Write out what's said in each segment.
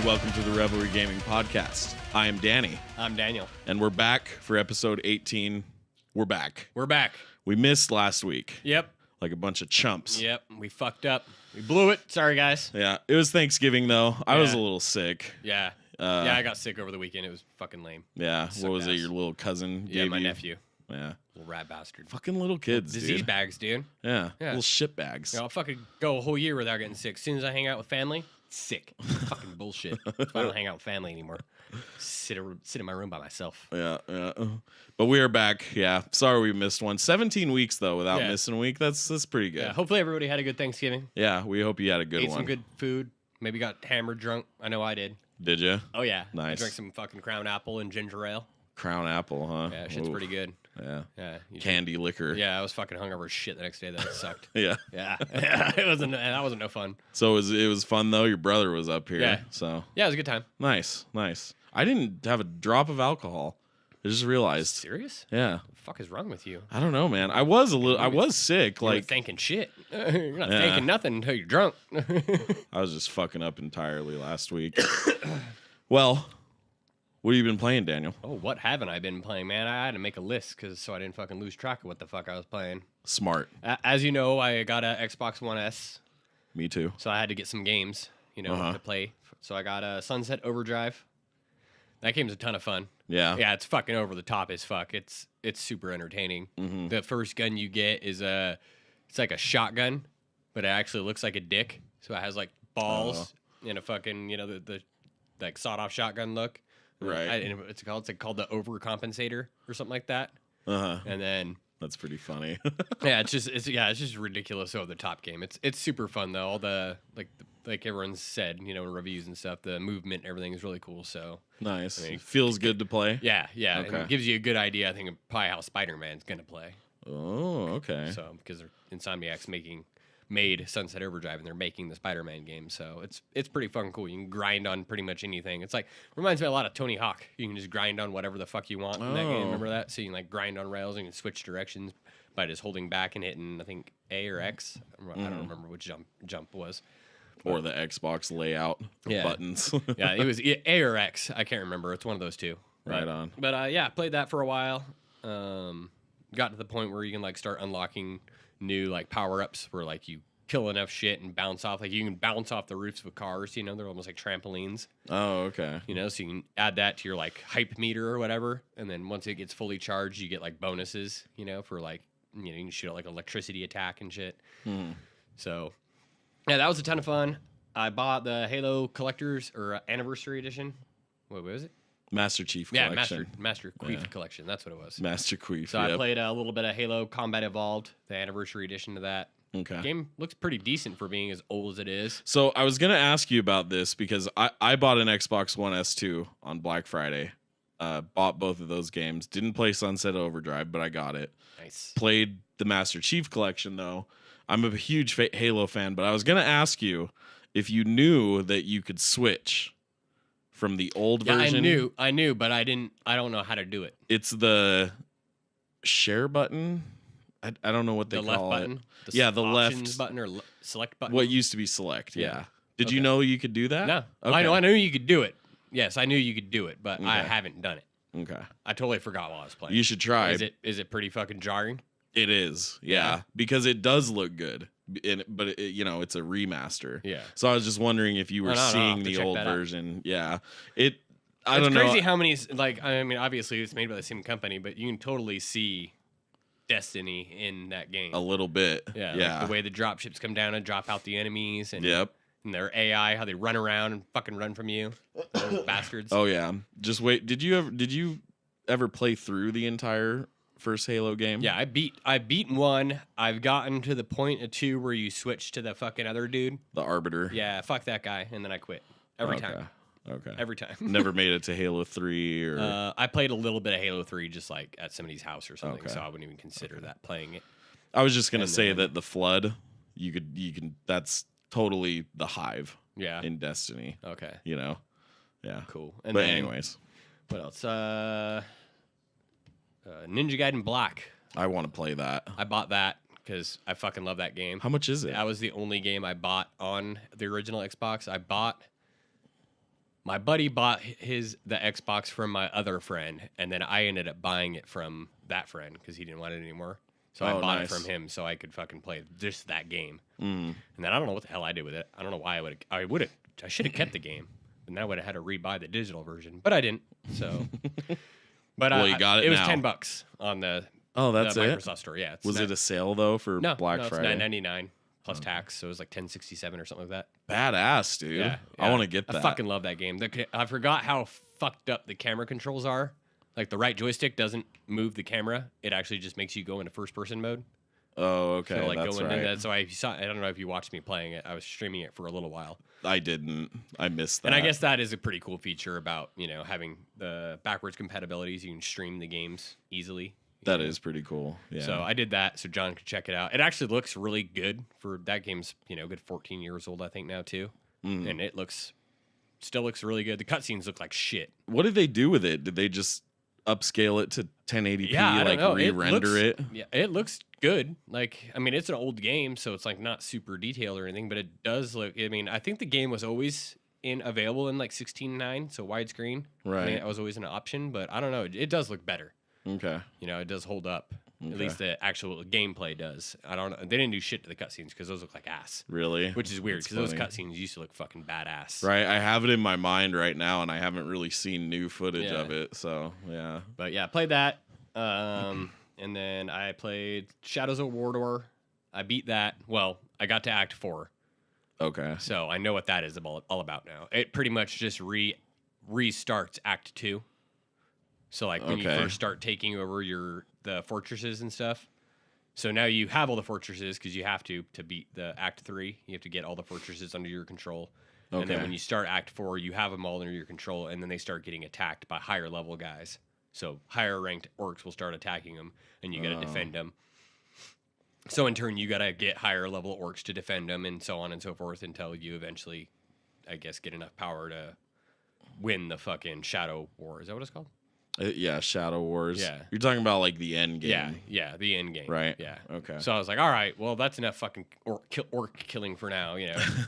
welcome to the Revelry Gaming Podcast. I am Danny. I'm Daniel. And we're back for episode 18. We're back. We're back. We missed last week. Yep. Like a bunch of chumps. Yep. We fucked up. We blew it. Sorry, guys. Yeah. It was Thanksgiving, though. I was a little sick. Yeah. I got sick over the weekend. It was fucking lame. Yeah. What was it? Your little cousin Yeah, gave my you? nephew. Yeah. Little rat bastard. Fucking little kids, Disease dude. bags, dude. Yeah. Yeah. Little shit bags. You know, I'll fucking go a whole year without getting sick. As soon as I hang out with family, sick. Fucking bullshit. That's why I don't hang out with family anymore. Sit in my room by myself. Yeah. But we are back. Yeah. Sorry we missed one. 17 weeks, though, without missing a week. That's pretty good. Yeah. Hopefully everybody had a good Thanksgiving. Yeah. We hope you had a good Ate one. some good food. Maybe got hammered drunk. I know I did. Did you? Oh, yeah. Nice. I drank some fucking Crown Apple and ginger ale. Crown Apple, huh? Yeah, shit's pretty good. Yeah. Yeah. Candy liquor. Yeah, I was fucking hungover as shit the next day. That sucked. Yeah. Yeah. That wasn't no fun. So it was fun, though. Your brother was up here. Yeah. So Yeah, it was a good time. nice. I didn't have a drop of alcohol. I just realized. Serious? Yeah. What the fuck is wrong with you? I don't know, man. I was sick. You're Like thinking shit. You're not thinking nothing until you're drunk. I was just fucking up entirely last week. Well, what have you been playing, Daniel? Oh, what haven't I been playing, man? I had to make a list so I didn't fucking lose track of what the fuck I was playing. Smart. As you know, I got a Xbox One S, Me too. so I had to get some games, to play. So I got a Sunset Overdrive. That game's a ton of fun. Yeah. Yeah, it's fucking over the top as fuck. It's super entertaining. Mm-hmm. The first gun you get is it's like a shotgun, but it actually looks like a dick. So it has like balls and a fucking the like sawed off shotgun look. Right. It's called the overcompensator or something like that. And then That's pretty funny. yeah, it's just ridiculous over the top game. It's super fun though. All the like everyone said, in reviews and stuff, the movement and everything is really cool. So Nice. I mean, Feels good to play. yeah. Okay. And it gives you a good idea, I think, of probably how Spider-Man's gonna play. Oh, okay. So because Insomniac's made Sunset Overdrive and they're making the Spider-Man game, so it's pretty fucking cool. You can grind on pretty much anything. It's like reminds me a lot of Tony Hawk. You can just grind on whatever the fuck you want in that game. Remember that? So you can like grind on rails and you can switch directions by just holding back and hitting I think A or X. I don't remember which jump was. Or the Xbox layout buttons. Yeah, it was A or X. I can't remember. It's one of those two. Right on. But yeah, played that for a while. Got to the point where you can like start unlocking new like power ups where like you kill enough shit and bounce off. Like you can bounce off the roofs of cars. They're almost like trampolines. Oh, okay. So you can add that to your like hype meter or whatever. And then once it gets fully charged, you get like bonuses. For like you can shoot out like electricity attack and shit. So yeah, that was a ton of fun. I bought the Halo Collector's or Anniversary Edition. What was it? Master Chief Collection. Yeah, Master Queef Collection. That's what it was. Master Queef. So I played a little bit of Halo Combat Evolved, the Anniversary Edition to that. Okay. Game looks pretty decent for being as old as it is. So I was going to ask you about this because I bought an Xbox One S2 on Black Friday. Bought both of those games. Didn't play Sunset Overdrive, but I got it. Nice. Played the Master Chief Collection, though. I'm a huge Halo fan, but I was going to ask you if you knew that you could switch from the old version. I knew, but I don't know how to do it. It's the share button. I don't know what they The call left it. button? The options left button or select button? What used to be select, yeah. Did you Okay. know you could do that? No. Okay. I knew you could do it. Yes, I knew you could do it, but I Okay. haven't done it. Okay. I totally forgot while I was playing. You should try. Is it pretty fucking jarring? It is, yeah, because it does look good, but it's a remaster. Yeah. So I was just wondering if you were No, I'll seeing have to the check old that out. version. Yeah, I don't It's know. crazy how many, obviously it's made by the same company, but you can totally see Destiny in that game. A little bit. Yeah. Yeah. Like the way the drop ships come down and drop out the enemies and, Yep. and their AI, how they run around and fucking run from you. Those bastards. Oh yeah. Just wait. Did you ever play through the entire first Halo game? Yeah, I beat one. I've gotten to the point of 2 where you switch to the fucking other dude. The Arbiter. Yeah, fuck that guy, and then I quit every time. Okay. Every time. Never made it to Halo 3 or. I played a little bit of Halo 3 just like at somebody's house or something, Okay. so I wouldn't even consider that playing it. I was just gonna and say then- that the Flood, you can. That's totally the Hive Yeah. in Destiny. Okay. Yeah. Cool. And But then, anyways, what else? Ninja Gaiden Black. I want to play that. I bought that because I fucking love that game. How much is it? That was the only game I bought on the original Xbox. I bought My buddy bought the Xbox from my other friend, and then I ended up buying it from that friend because he didn't want it anymore. So I bought it from him so I could fucking play just that game. And then I don't know what the hell I did with it. I don't know why I should have kept the game, and then I would have had to rebuy the digital version, but I didn't. So, but well, you got it. It was now. $10 on the that's Microsoft Store. Yeah. Was it a sale though for Black Friday? It's $9.99 plus tax, so it was like $10.67 or something like that. Badass, dude. Yeah, I want to get that. I fucking love that game. I forgot how fucked up the camera controls are. Like the right joystick doesn't move the camera; it actually just makes you go into first-person mode. Oh, okay. So like that's going right. into that. So I don't know if you watched me playing it. I was streaming it for a little while. I didn't. I missed that. And I guess that is a pretty cool feature about having the backwards compatibilities. You can stream the games easily. That is pretty cool. Yeah. So I did that so John could check it out. It actually looks really good for that game's, good 14 years old, I think now too. And it still looks really good. The cutscenes look like shit. What did they do with it? Did they just upscale it to 1080p, yeah, like re-render it? Yeah, it looks good. Like, I mean, it's an old game, so it's like not super detailed or anything, but it does look, I mean, I think the game was always available in like 16:9, so widescreen. Right. I mean, that was always an option, but I don't know. It does look better. Okay. It does hold up. At least the actual gameplay does. I don't know. They didn't do shit to the cutscenes because those look like ass. Really? Which is weird That's because those funny. cutscenes used to look fucking badass. Right. I have it in my mind right now, and I haven't really seen new footage Yeah. of it. So, yeah. But yeah, played that. And then I played Shadows of Mordor. I beat that. Well, I got to Act 4. Okay. So I know what that is all about now. It pretty much just restarts Act 2. So like when you first start taking over the fortresses and stuff. So now you have all the fortresses because you have to beat the Act 3. You have to get all the fortresses under your control. Okay. And then when you start Act 4, you have them all under your control, and then they start getting attacked by higher level guys. So higher ranked orcs will start attacking them, and you got to defend them. So in turn, you got to get higher level orcs to defend them, and so on and so forth until you eventually, I guess, get enough power to win the fucking Shadow War. Is that what it's called? Yeah, Shadow Wars. Yeah. You're talking about like the end game. Yeah, the end game. Right. Yeah. Okay. So I was like, all right, well, that's enough fucking orc killing for now,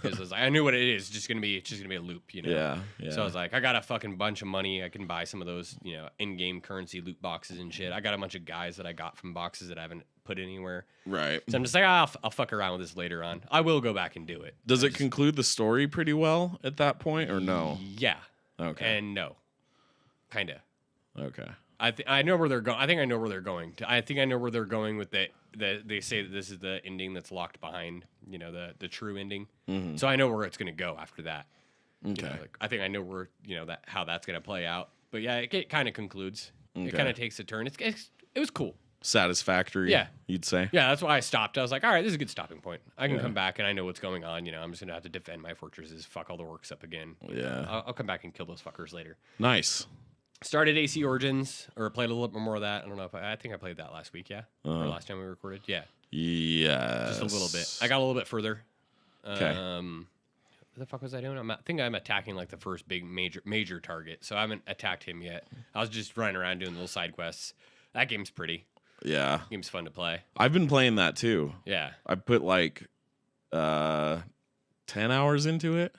because I knew what it is. It's just gonna be a loop, Yeah. So I was like, I got a fucking bunch of money. I can buy some of those, in-game currency loot boxes and shit. I got a bunch of guys that I got from boxes that I haven't put anywhere. Right. So I'm just like, I'll fuck around with this later on. I will go back and do it. Does it conclude the story pretty well at that point, or no? Yeah. Okay. And no. Kinda. Okay. I know where they're going. I think I know where they're going. I think I know where they're going with they say that this is the ending that's locked behind, the true ending. Mm-hmm. So I know where it's going to go after that. Okay. I think I know where, how that's going to play out. But yeah, it kind of concludes. Okay. It kind of takes a turn. It was cool. Satisfactory. Yeah. You'd say. Yeah, that's why I stopped. I was like, all right, this is a good stopping point. I can come back and I know what's going on. I'm just going to have to defend my fortresses, fuck all the orcs up again. Yeah. I'll come back and kill those fuckers later. Nice. Started AC Origins, or played a little bit more of that. I don't know if I think I played that last week, yeah? Or last time we recorded, yeah. Yeah. Just a little bit. I got a little bit further. Okay. What the fuck was I doing? I think I'm attacking like the first big major target, so I haven't attacked him yet. I was just running around doing little side quests. That game's pretty. Yeah. Game's fun to play. I've been playing that too. Yeah. I put like 10 hours into it,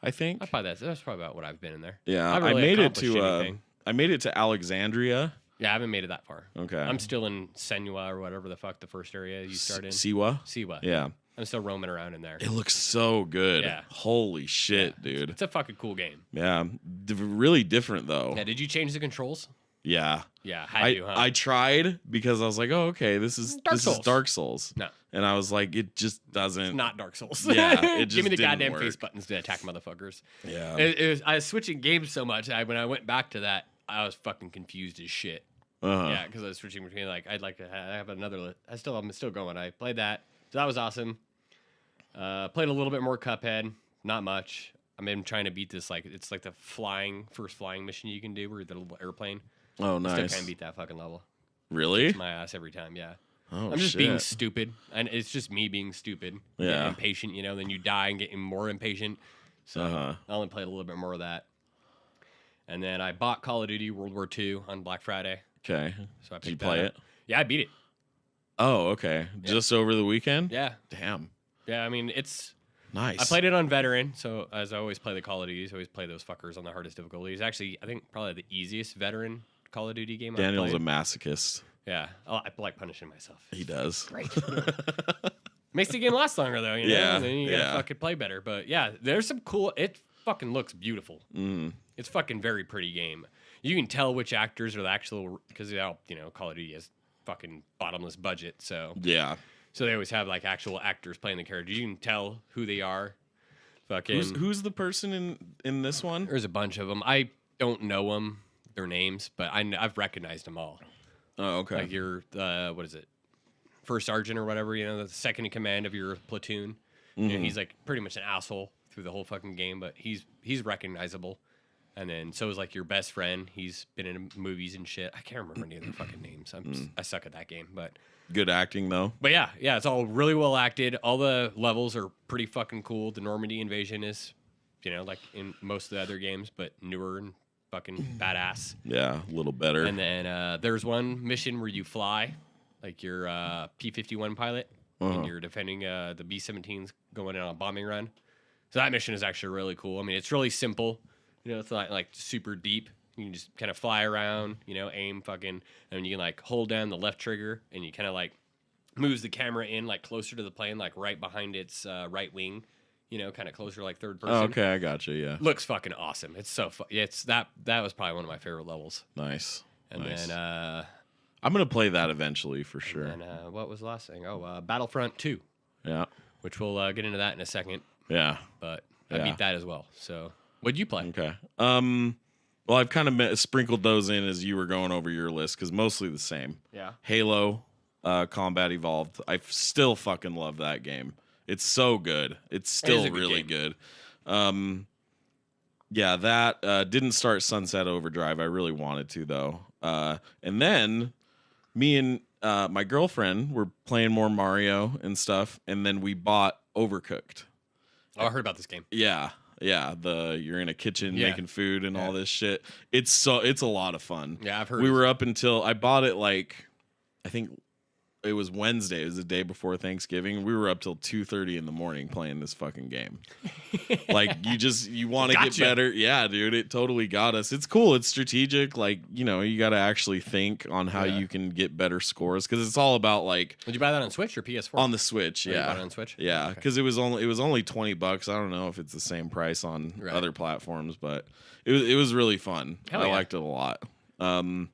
I think. That's probably about what I've been in there. Yeah. I made it to anything. I made it to Alexandria. Yeah, I haven't made it that far. Okay. I'm still in Senua or whatever the fuck the first area you start in. Siwa? Siwa. Yeah. I'm still roaming around in there. It looks so good. Yeah. Holy shit, dude. It's a fucking cool game. Yeah. Really different though. Yeah, did you change the controls? Yeah. Yeah, had you, huh? I tried because I was like, oh, okay, this is Dark Souls. No. And I was like, it just doesn't. It's not Dark Souls. Yeah, it just Give me the didn't goddamn work. face buttons to attack motherfuckers. Yeah. I was switching games so much. When I went back to that, I was fucking confused as shit. Uh-huh. Yeah, because I was switching between I'd like to have another. I'm still going. I played that, so that was awesome. Played a little bit more Cuphead, not much. I've been trying to beat this it's like the first flying mission you can do where you're the little airplane. Oh, I nice. still can't beat that fucking level. Really? My ass every time. Yeah. Oh, I'm just shit. being stupid, and it's just me being stupid. Yeah. Getting impatient, Then you die and getting more impatient. So Uh-huh. I only played a little bit more of that. And then I bought Call of Duty World War II on Black Friday. Okay. So I Did you picked play that it? up. Yeah, I beat it. Oh, okay. Just over the weekend? Yeah. Damn. Yeah, I mean, it's Nice. I played it on veteran, so as I always play the Call of Duties, I always play those fuckers on the hardest difficulties. Actually, I think probably the easiest veteran Call of Duty game Daniel's I've a played. masochist. Yeah, I like punishing myself. He does. Great. Makes the game last longer though, you know? Yeah, And then you gotta yeah. fucking play better. But yeah, there's some cool. It fucking looks beautiful. Mm. It's fucking very pretty game. You can tell which actors are the actual because Call of Duty has fucking bottomless budget, so Yeah. they always have like actual actors playing the characters. You can tell who they are. Fucking. Who's the person in this one? There's a bunch of them. I don't know them, their names, but I've recognized them all. Oh, okay. Like your what is it? First sergeant or whatever, the second in command of your platoon. Mm-hmm. He's like pretty much an asshole through the whole fucking game, but he's recognizable. And then so is like your best friend. He's been in movies and shit. I can't remember any of their fucking names. I suck at that game, but Good acting though. yeah, it's all really well acted. All the levels are pretty fucking cool. The Normandy invasion is, like in most of the other games, but newer and fucking badass. Yeah, a little better. And then there's one mission where you fly, like you're P-51 pilot, and you're defending the B-17s going in on a bombing run. So that mission is actually really cool. I mean, it's really simple. It's not like super deep. You can just kind of fly around, aim fucking, and you can like hold down the left trigger, and you kind of like moves the camera in like closer to the plane, like right behind its right wing, kind of closer, like third person. Oh, okay, I gotcha. Yeah. Looks fucking awesome. It's so fun. It's that was probably one of my favorite levels. Nice. And nice. then I'm gonna play that eventually for sure. and what was the last thing? Oh, Battlefront II, Yeah. which we'll get into that in a second. Yeah. But I Yeah. beat that as well. So what'd you play? Okay. Well, I've kind of sprinkled those in as you were going over your list because mostly the same. Yeah. Halo, Combat Evolved. I still fucking love that game. It's so good. It's still a good really game. good. Yeah, that didn't start Sunset Overdrive. I really wanted to though. And then me and my girlfriend were playing more Mario and stuff, and then we bought Overcooked. Oh, I heard about this game. Yeah. Yeah, you're in a kitchen Yeah. making food and all this shit. It's a lot of fun. Yeah, I've heard. We were up until I bought it like I think it was Wednesday. It was the day before Thanksgiving. We were up till 2:30 in the morning playing this fucking game. Like you want to get Gotcha. better. Yeah, dude, it totally got us. It's cool. It's strategic. Like, you got to actually think on how Yeah. you can get better scores because it's all about like Did you buy that on Switch or PS4? on the Switch. Oh, you Yeah. bought it on Switch? Yeah, Okay. because it was only $20. I don't know if it's the same price on Right. other platforms, but it was really fun. Hell I yeah. liked it a lot. And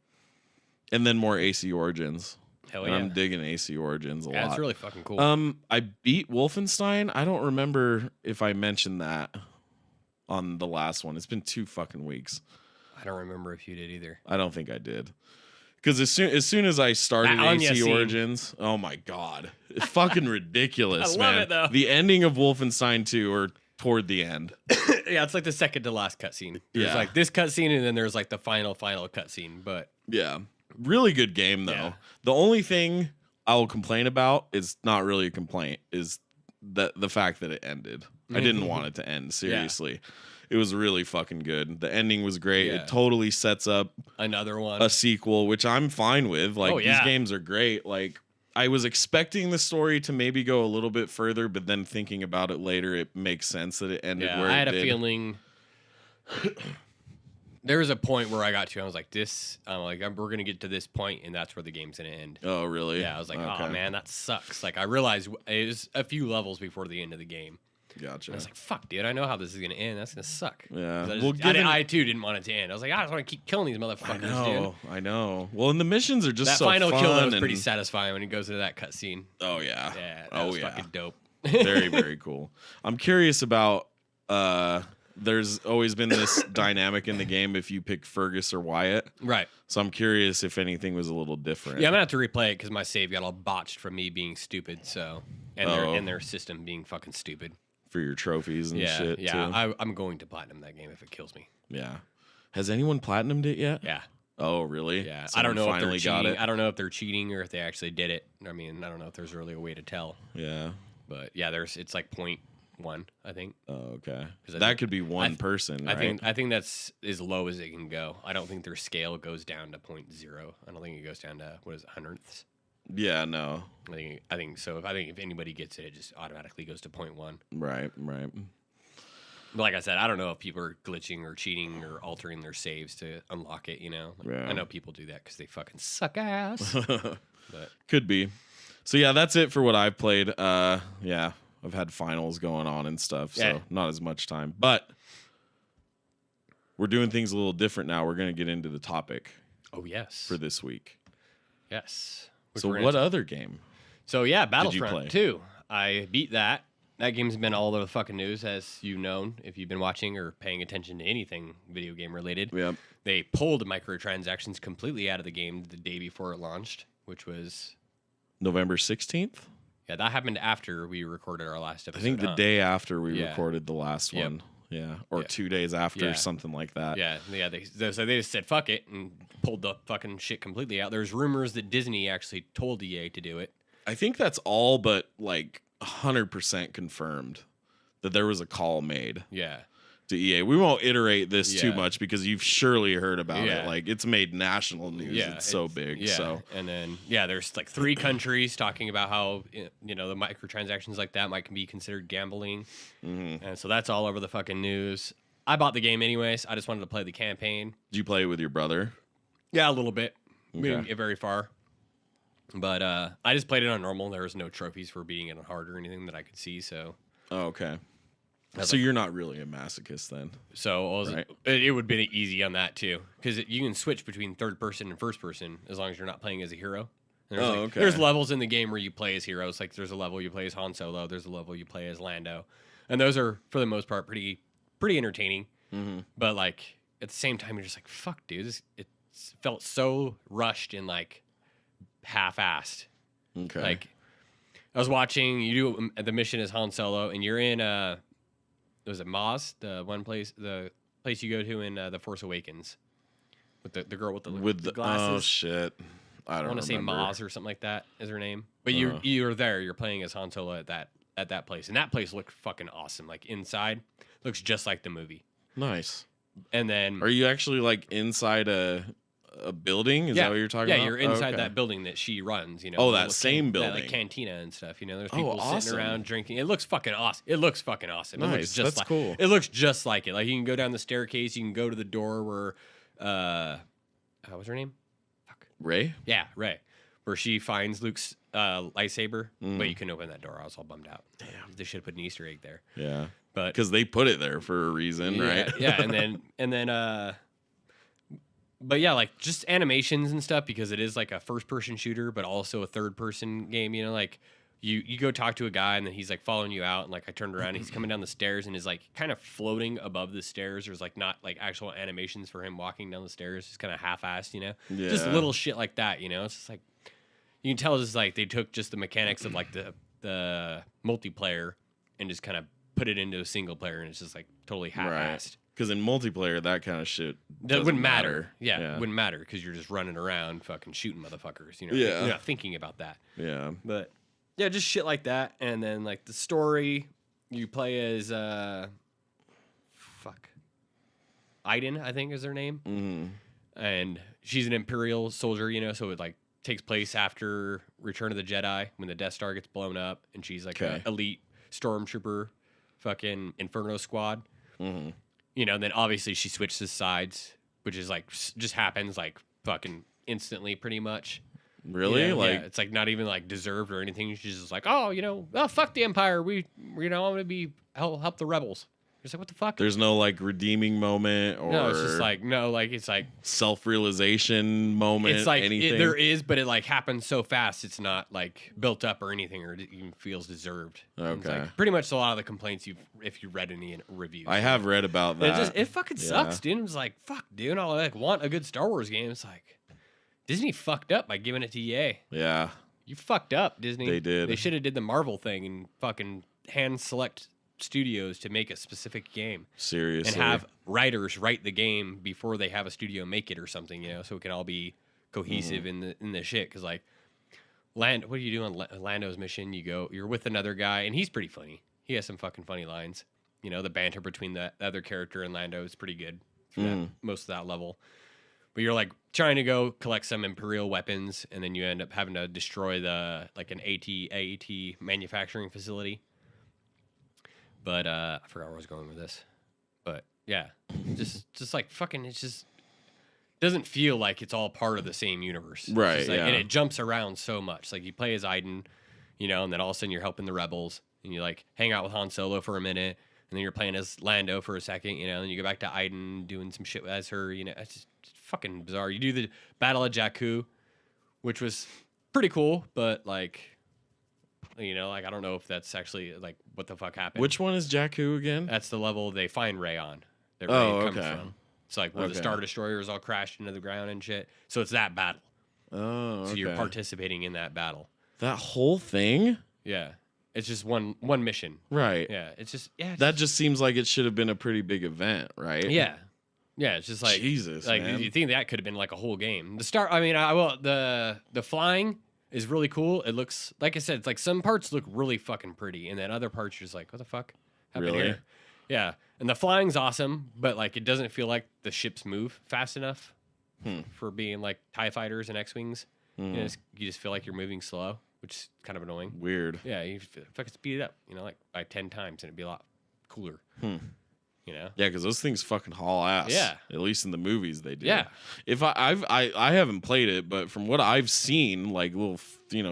then more AC Origins. Hell And yeah. I'm digging AC Origins a Yeah, lot. it's really fucking cool. I beat Wolfenstein. I don't remember if I mentioned that on the last one. It's been 2 fucking weeks. I don't remember if you did either. I don't think I did. Because as soon as I started That Anya AC scene. Origins, oh my god, it's fucking ridiculous, I love man. it, though. The ending of Wolfenstein 2 or toward the end. Yeah, it's like the second to last cutscene. There's Yeah. like this cutscene, and then there's like the final cutscene. But Yeah, really good game though. Yeah. The only thing I will complain about is not really a complaint is the fact that it ended. I didn't want it to end. Seriously, it was really fucking good. The ending was great. Yeah. It totally sets up another one. a sequel, which I'm fine with. Like Oh, these yeah. games are great. Like I was expecting the story to maybe go a little bit further, but then thinking about it later, it makes sense that it ended Yeah, where I had it a did. feeling. There was a point where I got to. I was like, we're gonna get to this point, and that's where the game's gonna end. Oh, really? Yeah, I was like, oh Okay. man, that sucks. Like I realized it was a few levels before the end of the game. Gotcha. I was like, fuck, dude, I know how this is gonna end. That's gonna suck. Yeah. 'Cause Well, given- I too didn't want it to end. I was like, I just want to keep killing these motherfuckers, dude. I know. Well, and the missions are just That so final fun. kill though was pretty and- satisfying when he goes into that cutscene. Oh yeah. Yeah, that oh was yeah. fucking dope. Very very cool. I'm curious about. There's always been this dynamic in the game if you pick Fergus or Wyatt. Right. So I'm curious if anything was a little different. Yeah, I'm gonna have to replay it because my save got all botched from me being stupid. So and their system being fucking stupid. For your trophies and Yeah, shit yeah. too. I'm going to platinum that game if it kills me. Yeah. Has anyone platinumed it yet? Yeah, Oh really? yeah. I Someone don't know if they're finally got cheating. it. I don't know if they're cheating or if they actually did it. I mean, I don't know if there's really a way to tell. Yeah. But yeah, it's like 0.1, I think. Oh, okay. 'Cause I That think- could be one person, right? I think that's as low as it can go. I don't think their scale goes down to 0.0. I don't think it goes down to what is it, hundredths. Yeah, no. I think so. I think if anybody gets it, it just automatically goes to 0.1. Right. But like I said, I don't know if people are glitching or cheating or altering their saves to unlock it. Yeah. I know people do that because they fucking suck ass. But Could be. So yeah, that's it for what I've played. Yeah, I've had finals going on and stuff, so not as much time. But we're doing things a little different now. We're going to get into the topic. Oh yes, for this week. Yes. So what other game? So yeah, Battlefront 2. I beat that. That game's been all over the fucking news, as you've known, if you've been watching or paying attention to anything video game related. Yep. They pulled microtransactions completely out of the game the day before it launched, which was November 16th? Yeah, that happened after we recorded our last episode. I think the day after we recorded the last one. Yeah. Or 2 days after, something like that. Yeah. So they just said fuck it and pulled the fucking shit completely out. There's rumors that Disney actually told EA to do it. I think that's all but like 100% confirmed that there was a call made. Yeah. To EA. We won't iterate this too much because you've surely heard about it. Like, it's made national news. Yeah, it's so big. Yeah. So. And then there's like 3 countries talking about how the microtransactions like that might be considered gambling. And so that's all over the fucking news. I bought the game anyways. I just wanted to play the campaign. Did you play it with your brother? Yeah, a little bit. We didn't get very far. But I just played it on normal. There was no trophies for beating it on hard or anything that I could see. So. Oh, okay. So you're not really a masochist then. So it would be easy on that too, because you can switch between third person and first person as long as you're not playing as a hero. There's levels in the game where you play as heroes. Like there's a level you play as Han Solo. There's a level you play as Lando, and those are for the most part pretty entertaining. But like at the same time, you're just like, fuck, dude, it felt so rushed and like half-assed. Okay. Like I was watching you do the mission as Han Solo, and you're in was it Maz, the place you go to in The Force Awakens, with the girl with the glasses? Oh shit, I want to say Maz or something like that is her name. But you're there. You're playing as Han Solo at that place, and that place looked fucking awesome. Like inside, looks just like the movie. Nice. And then, are you actually like inside a building? Is that what you're talking about? Yeah, you're inside that building that she runs. that same building, that like cantina and stuff. There's people sitting around drinking. It looks fucking awesome. It looks fucking awesome. Nice. It looks just That's cool. It looks just like it. Like you can go down the staircase. You can go to the door where, what's her name? Fuck. Rey. Yeah, Rey. Where she finds Luke's lightsaber, but you couldn't open that door. I was all bummed out. Damn, they should have put an Easter egg there. Yeah, but because they put it there for a reason, right? Yeah, and then. But yeah, like just animations and stuff, because it is like a first-person shooter, but also a third-person game. Like you go talk to a guy and then he's like following you out, and like I turned around and he's coming down the stairs and is like kind of floating above the stairs. There's like not like actual animations for him walking down the stairs, just kind of half-assed, Yeah. Just little shit like that, It's just like you can tell it's like they took just the mechanics of like the multiplayer and just kind of put it into a single player, and it's just like totally half-assed. Because in multiplayer, that kind of shit that wouldn't matter. Yeah, it wouldn't matter because you're just running around fucking shooting motherfuckers. You're not thinking about that. Yeah. But yeah, just shit like that. And then like the story, you play as Iden, I think is her name. And she's an Imperial soldier, so it like takes place after Return of the Jedi when the Death Star gets blown up, and she's like an elite stormtrooper, fucking Inferno Squad. And then obviously she switches sides, which is like just happens like fucking instantly, pretty much. Really? It's like not even like deserved or anything. She's just like, oh, fuck the Empire. I'm gonna help the rebels. It's like, what the fuck? There's no like redeeming moment or no. It's just like it's like self-realization moment. It's like anything. There is, but it like happens so fast. It's not like built up or anything, or it even feels deserved. Okay. It's like pretty much a lot of the complaints if you read any reviews. I have read about that. It fucking sucks, dude. It's like, fuck, dude. I like want a good Star Wars game. It's like Disney fucked up by giving it to EA. Yeah. You fucked up, Disney. They did. They should have did the Marvel thing and fucking hand select studios to make a specific game. Seriously. And have writers write the game before they have a studio make it or something, so it can all be cohesive in the shit. Because like what do you do on Lando's mission? You're with another guy, and he's pretty funny. He has some fucking funny lines. The banter between the other character and Lando is pretty good for most of that level. but you're like trying to go collect some Imperial weapons, and then you end up having to destroy an AAT manufacturing facility. But I forgot where I was going with this. But yeah, just like fucking, it just doesn't feel like it's all part of the same universe. Right, It's like, yeah. and it jumps around so much. Like you play as Iden, you know, and then all of a sudden you're helping the rebels, and you like hang out with Han Solo for a minute, and then you're playing as Lando for a second, you know, and then you go back to Iden doing some shit as her, you know. It's just fucking bizarre. You do the Battle of Jakku, which was pretty cool, but like, you know, like I don't know if that's actually like what the fuck happened. Which one is Jakku again? That's the level they find Rey on. That Oh, Rey comes okay. from. It's like where the Okay. Star Destroyers all crashed into the ground and shit. So it's that battle. Oh, okay. So you're participating in that battle. That whole thing? Yeah. It's just one mission. Right. Yeah. It's just it's That just seems like it should have been a pretty big event, right? yeah. Yeah. It's just like Jesus, like man. you think that could have been like a whole game. The flying is really cool. It looks like I said, it's like some parts look really fucking pretty, and then other parts you're just like, what the fuck happened Really? here? Yeah. And the flying's awesome, but like it doesn't feel like the ships move fast enough for being like TIE fighters and X-Wings. You just feel like you're moving slow, which is kind of annoying. Weird. Yeah, you fucking speed it up, you know, like by 10 times, and it'd be a lot cooler. You know? Yeah, because those things fucking haul ass. Yeah. At least in the movies they do. Yeah. If I haven't played it, but from what I've seen, like little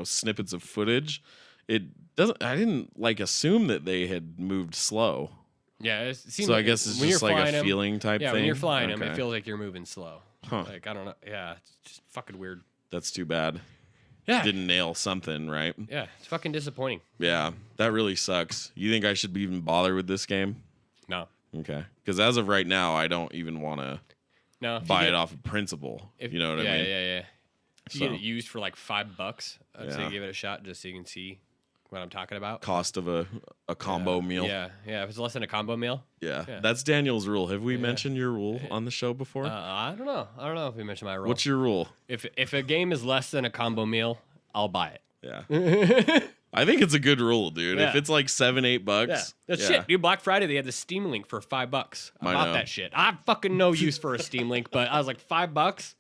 snippets of footage, it doesn't. I didn't like assume that they had moved slow. Yeah, it seems So I like guess it's when just you're like a flying 'em- feeling type Yeah, thing. when you're flying them, it Okay. feels like you're moving slow. Huh. Like, I don't know. Yeah, it's just fucking weird. That's too bad. Yeah. Didn't nail something, right? Yeah, it's fucking disappointing. Yeah, that really sucks. You think I should even bother with this game? No. Okay. Because as of right now, I don't even want to No. if you buy get- it off of principle. if- You know what yeah, I mean? Yeah. If you So- get it used for like $5, I'd say Yeah. give it a shot just so you can see what I'm talking about. Cost of a combo meal. Yeah. If it's less than a combo meal. Yeah. Yeah. That's Daniel's rule. Have we mentioned your rule on the show before? I don't know. I don't know if we mentioned my rule. What's your rule? If a game is less than a combo meal, I'll buy it. Yeah. I think it's a good rule, dude. If Yeah. it's like $7-8 Yeah. bucks. That's shit. Dude, Black Friday, they had the Steam Link for $5. I I bought know. that shit. I have fucking no use for a Steam Link, but I was like, $5?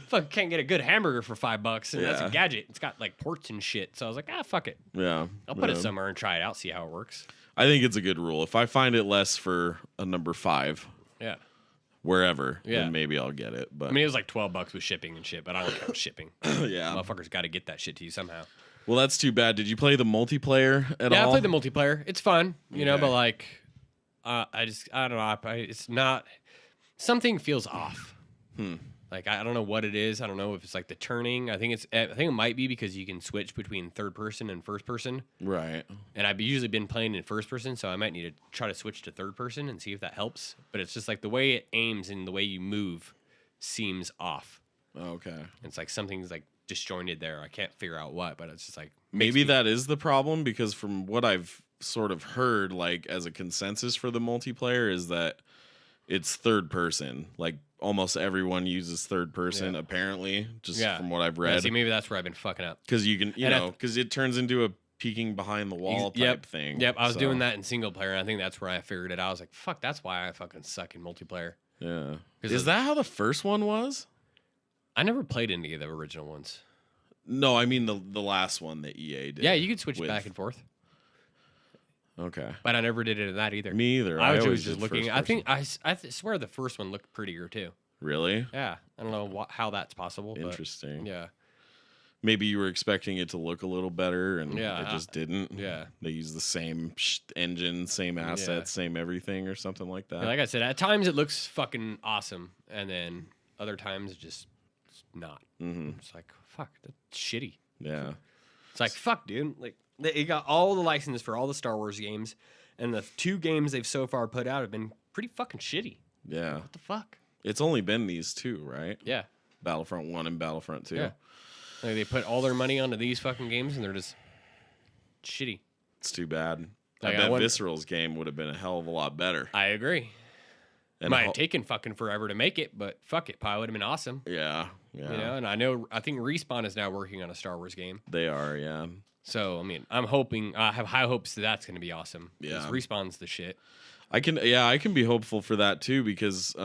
Fuck, can't get a good hamburger for $5. And that's Yeah. a gadget. It's got like ports and shit. So I was like, fuck it. Yeah. I'll put it Yeah. somewhere and try it out, see how it works. I think it's a good rule. If I find it less for a number 5, Yeah. wherever, Yeah. then maybe I'll get it. But I mean, it was like $12 with shipping and shit, but I don't count shipping. yeah. Motherfuckers got to get that shit to you somehow. Well, that's too bad. Did you play the multiplayer at all? Yeah, I played the multiplayer. It's fun, you know, Okay. but like, I don't know. It's not, something feels off. Like, I don't know what it is. I don't know if it's like the turning. I think it might be because you can switch between third person and first person. Right. And I've usually been playing in first person, so I might need to try to switch to third person and see if that helps. But it's just like the way it aims and the way you move seems off. Okay. It's like something's like disjointed there. I can't figure out what, but it's just like Maybe that is the problem, because from what I've sort of heard, like as a consensus for the multiplayer, is that it's third person. Like almost everyone uses third person, Yeah. apparently, just Yeah. from what I've Yeah, read. see, maybe that's where I've been fucking up. Because you can, And I- because it turns into a peeking behind the wall type thing. Yep, I was So, doing that in single player, and I think that's where I figured it out. I was like, fuck, that's why I fucking suck in multiplayer. Yeah. 'Cause Is that how the first one was? I never played any of the original ones. No, I mean the last one that EA did. Yeah, you could switch with- back and forth, Okay. but I never did it in that either. Me either. I was always always just did looking. first I think person. I swear the first one looked prettier too. Really? Yeah, I don't know how that's possible. But Interesting. yeah, Maybe you were expecting it to look a little better, and Yeah, it just didn't. yeah. They use the same engine, same assets, same everything, or something like that. like I said, at times it looks fucking awesome, and then other times it's not. Mm-hmm. It's like fuck, that's shitty. Yeah. It's like fuck, dude. Like they got all the licenses for all the Star Wars games, and the 2 games they've so far put out have been pretty fucking shitty. Yeah. What the fuck? It's only been these 2, right? Yeah. Battlefront 1 and Battlefront 2. Yeah. Like they put all their money onto these fucking games, and they're just shitty. It's too bad. Like, I I bet wonder- Visceral's game would have been a hell of a lot better. I agree. And Might have taken fucking forever to make it, but fuck it, probably would have been awesome. yeah. Yeah. You know, and I think Respawn is now working on a Star Wars game. They are, yeah. So I mean, I'm hoping I have high hopes that that's going to be awesome. 'Cause Yeah. Respawn's the shit. I can be hopeful for that too, because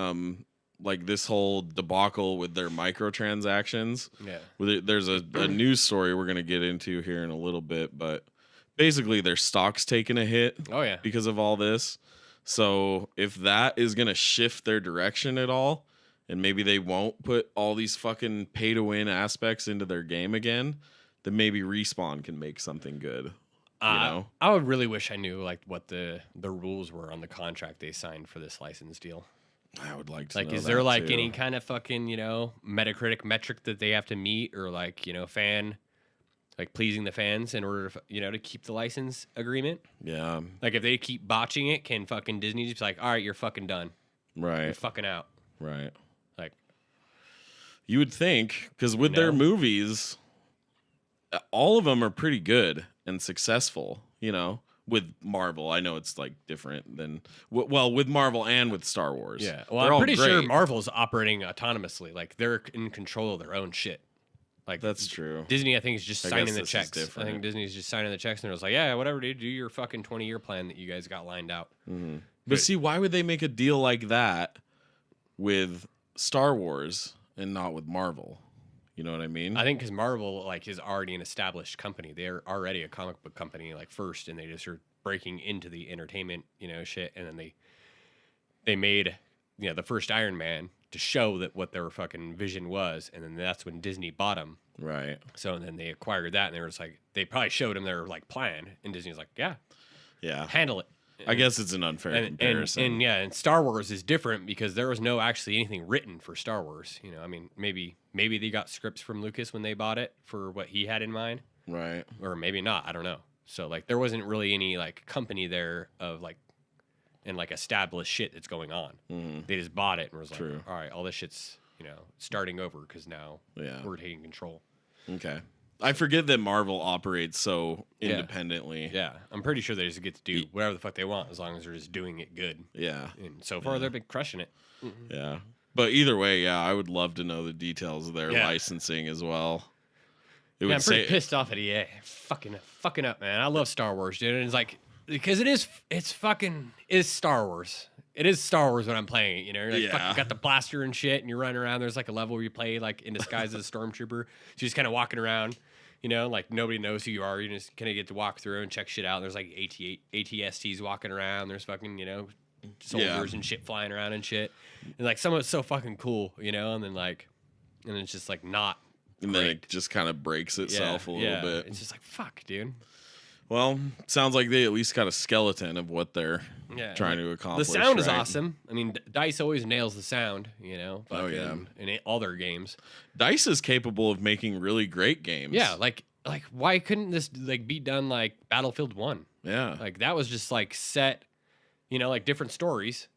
like this whole debacle with their microtransactions. Yeah. There's a news story we're gonna get into here in a little bit, but basically their stock's taking a hit. Oh yeah. Because of all this. So if that is gonna shift their direction at all, and maybe they won't put all these fucking pay to win aspects into their game again, then maybe Respawn can make something good. You know? I would really wish I knew like what the rules were on the contract they signed for this license deal. I would like to Like, know is there that, like too. any kind of fucking, Metacritic metric that they have to meet, or like, fan, like pleasing the fans in order to, to keep the license agreement? Yeah. Like, if they keep botching it, can fucking Disney just be like, all right, you're fucking done. You're Right. fucking out. Right. Like, You would think, because with their movies, all of them are pretty good and successful, with Marvel. I know it's like different than, well, with Marvel and with Star Wars. yeah. Well, They're I'm all pretty sure great. Marvel's operating autonomously. Like, they're in control of their own shit. Like, That's true. Disney, I think, is just I signing guess the this is checks. I different. think Disney's just signing the checks, and it was like, yeah, whatever, dude, do your fucking 20-year plan that you guys got lined out. Mm-hmm. But see, why would they make a deal like that with Star Wars and not with Marvel? You know what I mean? I think because Marvel like is already an established company. They're already a comic book company like first, and they just are breaking into the entertainment shit. And then they made the first Iron Man to show that what their fucking vision was, and then that's when Disney bought them. Right. So then they acquired that, and they were just like they probably showed them their like plan, and Disney's like, yeah, handle it. I guess it's an unfair comparison. And Star Wars is different because there was no actually anything written for Star Wars. I mean, maybe they got scripts from Lucas when they bought it for what he had in mind, Right. or maybe not. I don't know. So like, there wasn't really any like company there of like, and like established shit that's going on. Mm-hmm. They just bought it and was True. like, all right, all this shit's starting over because now we're taking control. Okay. I forget that Marvel operates so independently. Yeah, I'm pretty sure they just get to do whatever the fuck they want as long as they're just doing it good. Yeah. And so far, they've been crushing it. Yeah. But either way, I would love to know the details of their licensing as well. It would I'm pretty pissed off at EA. Fucking up, man. I love Star Wars, dude. And it's like, because it's Star Wars. It is Star Wars when I'm playing it, You're like, fucking got the blaster and shit, and you're running around. There's like a level where you play like in disguise as a stormtrooper. So you're just kind of walking around, like nobody knows who you are. You just kind of get to walk through and check shit out. There's like ATSTs walking around. There's fucking, soldiers and shit flying around and shit. And like some of it's so fucking cool, and then like, and it's just like not. And then it just kind of breaks itself a little bit. It's just like, fuck, dude. Well, sounds like they at least got a skeleton of what they're trying to accomplish. The sound is awesome. I mean, DICE always nails the sound, in all their games. DICE is capable of making really great games. Yeah, like why couldn't this like be done like Battlefield 1? Yeah. Like that was just like set, like different stories.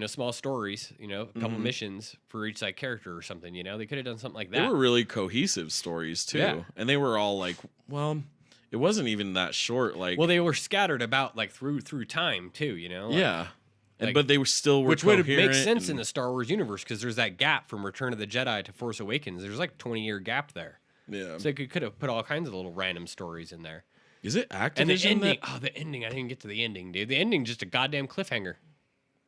Small stories, a couple missions for each like character or something, They could have done something like that. They were really cohesive stories too. Yeah. And they were all like, well, it wasn't even that short. Like, well, they were scattered about like through time too, yeah. Like, but they were still which would make coherent sense in the Star Wars universe because there's that gap from Return of the Jedi to Force Awakens. There's like 20-year gap there. Yeah. So they could have put all kinds of little random stories in there. Is it Activision? And the ending, the ending, I didn't get to the ending, dude. The ending just a goddamn cliffhanger.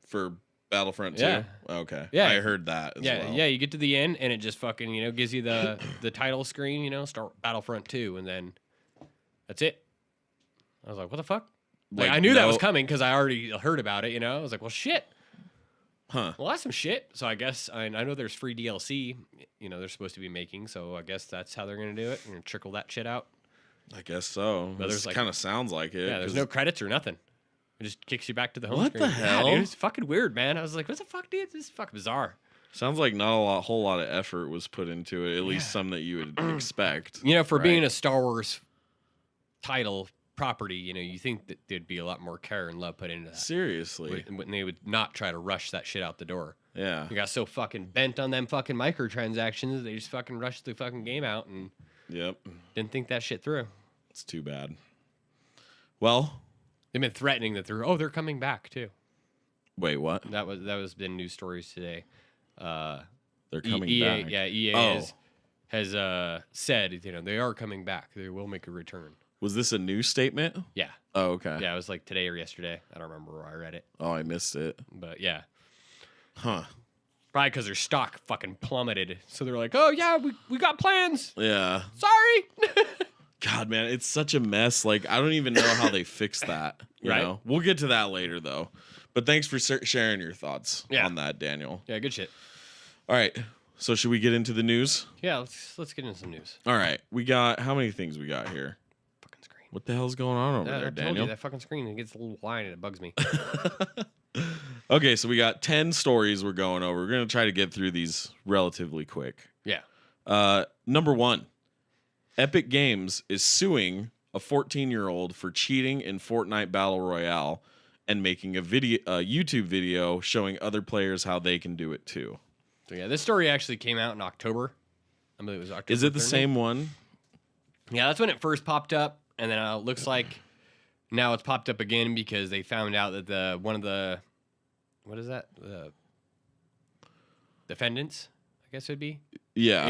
For Battlefront 2? Yeah. Okay. Yeah. I heard that as well. Yeah, you get to the end and it just fucking, gives you the title screen, start Battlefront 2, and then that's it. I was like, what the fuck? Like I knew that was coming because I already heard about it, I was like, well, shit. Huh. Well, that's some shit. So I guess, I know there's free DLC, they're supposed to be making, so I guess that's how they're going to do it. They're going to trickle that shit out. I guess so. But This kind of sounds like it. Yeah, there's no credits or nothing. It just kicks you back to the home What screen. the hell? Yeah, dude, it's fucking weird, man. I was like, what the fuck, dude? This is fucking bizarre. Sounds like not a whole lot of effort was put into it, at least some that you would expect. For being a Star Wars title property, you think that there'd be a lot more care and love put into that. Seriously. When they would not try to rush that shit out the door. Yeah. You got so fucking bent on them fucking microtransactions, they just fucking rushed the fucking game out and didn't think that shit through. It's too bad. Well, they've been threatening that they're coming back too. Wait, what? That was been news stories today. They're coming EA, back. Yeah, EA has said they are coming back. They will make a return. Was this a news statement? Yeah. Oh, okay. Yeah, it was like today or yesterday. I don't remember where I read it. Oh, I missed it. But yeah. Huh. Probably because their stock fucking plummeted. So they're like, oh, yeah, we got plans. Yeah. Sorry. God, man, it's such a mess. Like, I don't even know how they fix that. You Right. know? We'll get to that later, though. But thanks for sharing your thoughts Yeah. on that, Daniel. Yeah, good shit. All right. So should we get into the news? Yeah, let's get into some news. All right. We got, how many things we got here? Fucking screen. What the hell's going on over I there, told Daniel? you, that fucking screen, it gets a little wide and it bugs me. Okay, so we got 10 stories we're going over. We're going to try to get through these relatively quick. Yeah. Number 1, Epic Games is suing a 14-year-old for cheating in Fortnite Battle Royale and making a YouTube video showing other players how they can do it too. So yeah, this story actually came out in October. I believe it was October. Is it the 30th. same one? Yeah, that's when it first popped up, and then it looks like now it's popped up again because they found out that one of the the defendants, I guess it would be, Yeah.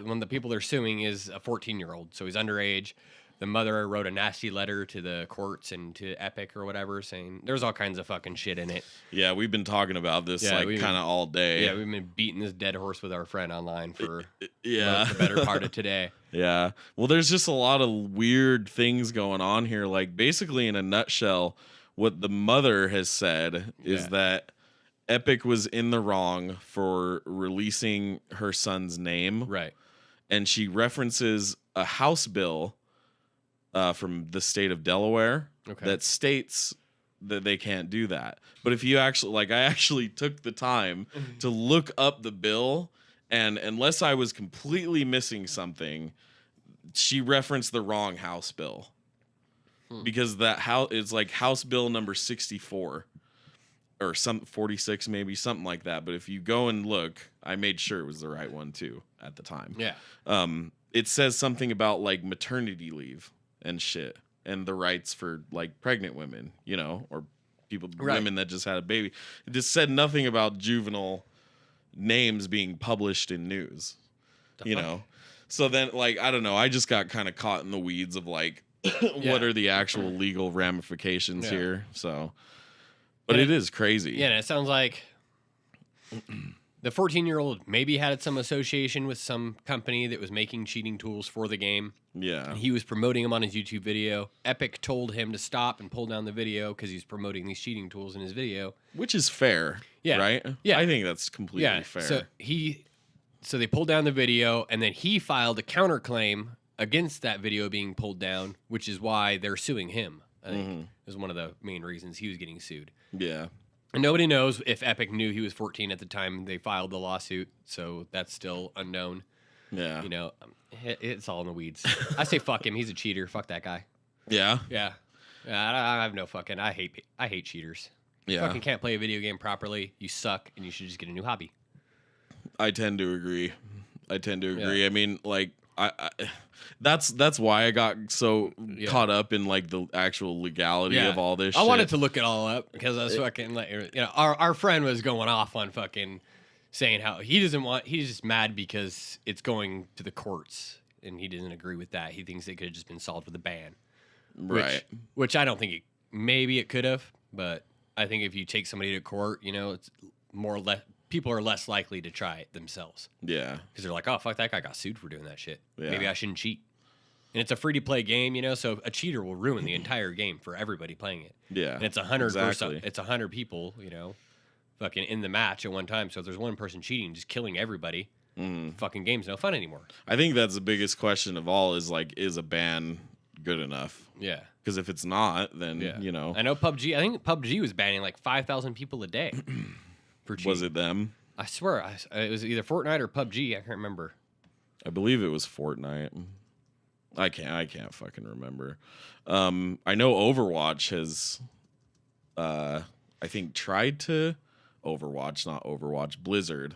one of the people they're suing is a 14-year-old, so he's underage. The mother wrote a nasty letter to the courts and to Epic or whatever, saying there's all kinds of fucking shit in it. Yeah, we've been talking about this Yeah, kind of all day. Yeah, we've been beating this dead horse with our friend online for Yeah. the better part of today. Yeah. Well, there's just a lot of weird things going on here. Like, basically, in a nutshell, what the mother has said is Yeah. that Epic was in the wrong for releasing her son's name. Right. And she references a House bill from the state of Delaware that states that they can't do that. But if you actually, like, I actually took the time to look up the bill, and unless I was completely missing something, she referenced the wrong House bill. Because that house is like House Bill number 64 or 46, maybe something like that. But if you go and look, I made sure it was the right one too at the time. Yeah. It says something about like maternity leave and shit and the rights for like pregnant women, you know, or women that just had a baby. It just said nothing about juvenile names being published in news, you know? So then, like, I don't know. I just got kind of caught in the weeds of like, what are the actual legal ramifications here? So, but it is crazy. Yeah, and it sounds like the 14-year-old maybe had some association with some company that was making cheating tools for the game. Yeah. And he was promoting them on his YouTube video. Epic told him to stop and pull down the video because he's promoting these cheating tools in his video. Which is fair. Yeah. Right? Yeah. I think that's completely fair. So they pulled down the video, and then he filed a counterclaim against that video being pulled down, which is why they're suing him. I think is one of the main reasons he was getting sued. Yeah. And nobody knows if Epic knew he was 14 at the time they filed the lawsuit, so that's still unknown. Yeah. You know, it's all in the weeds. I say fuck him. He's a cheater. Fuck that guy. Yeah. Yeah. I have no fucking. I hate cheaters. Yeah. You fucking can't play a video game properly. You suck, and you should just get a new hobby. I tend to agree. I mean, like, that's why I got so caught up in like the actual legality of all this shit. I wanted to look it all up because I was fucking like, you know, our friend was going off on fucking saying how he's just mad because it's going to the courts and he doesn't agree with that. He thinks it could have just been solved with a ban. Right. Which I don't think maybe it could have, but I think if you take somebody to court, you know, it's more or less people are less likely to try it themselves. Yeah. Because they're like, oh, fuck, that guy got sued for doing that shit. Yeah. Maybe I shouldn't cheat. And it's a free-to-play game, you know, so a cheater will ruin the entire game for everybody playing it. Yeah. And it's 100 exactly. it's 100 people, you know, fucking in the match at one time. So if there's one person cheating, just killing everybody, fucking game's no fun anymore. I think that's the biggest question of all is like, is a ban good enough? Yeah. Because if it's not, then, you know. I know PUBG, I think PUBG was banning like 5,000 people a day for cheating. Was it them? I swear, it was either Fortnite or PUBG. I can't remember. I believe it was Fortnite. I can't fucking remember. I know Overwatch has, I think tried to Blizzard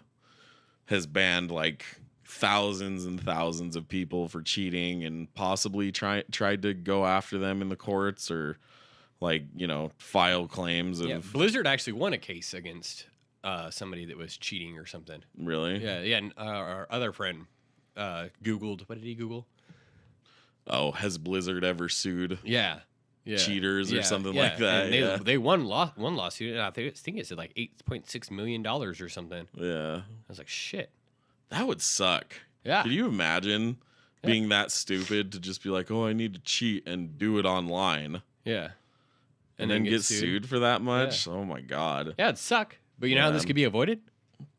has banned like thousands and thousands of people for cheating and possibly tried to go after them in the courts or like, you know, file claims of. Yeah, Blizzard actually won a case against somebody that was cheating or something. Really? Yeah. And our other friend Googled. What did he Google? Oh, has Blizzard ever sued? Yeah. cheaters or something like that. And they won one lawsuit, and I think it's like $8.6 million or something. Yeah. I was like, shit. That would suck. Yeah. Could you imagine being that stupid to just be like, oh, I need to cheat and do it online? Yeah. And then get sued for that much? Yeah. Oh my God. Yeah, it'd suck. But you know how this could be avoided?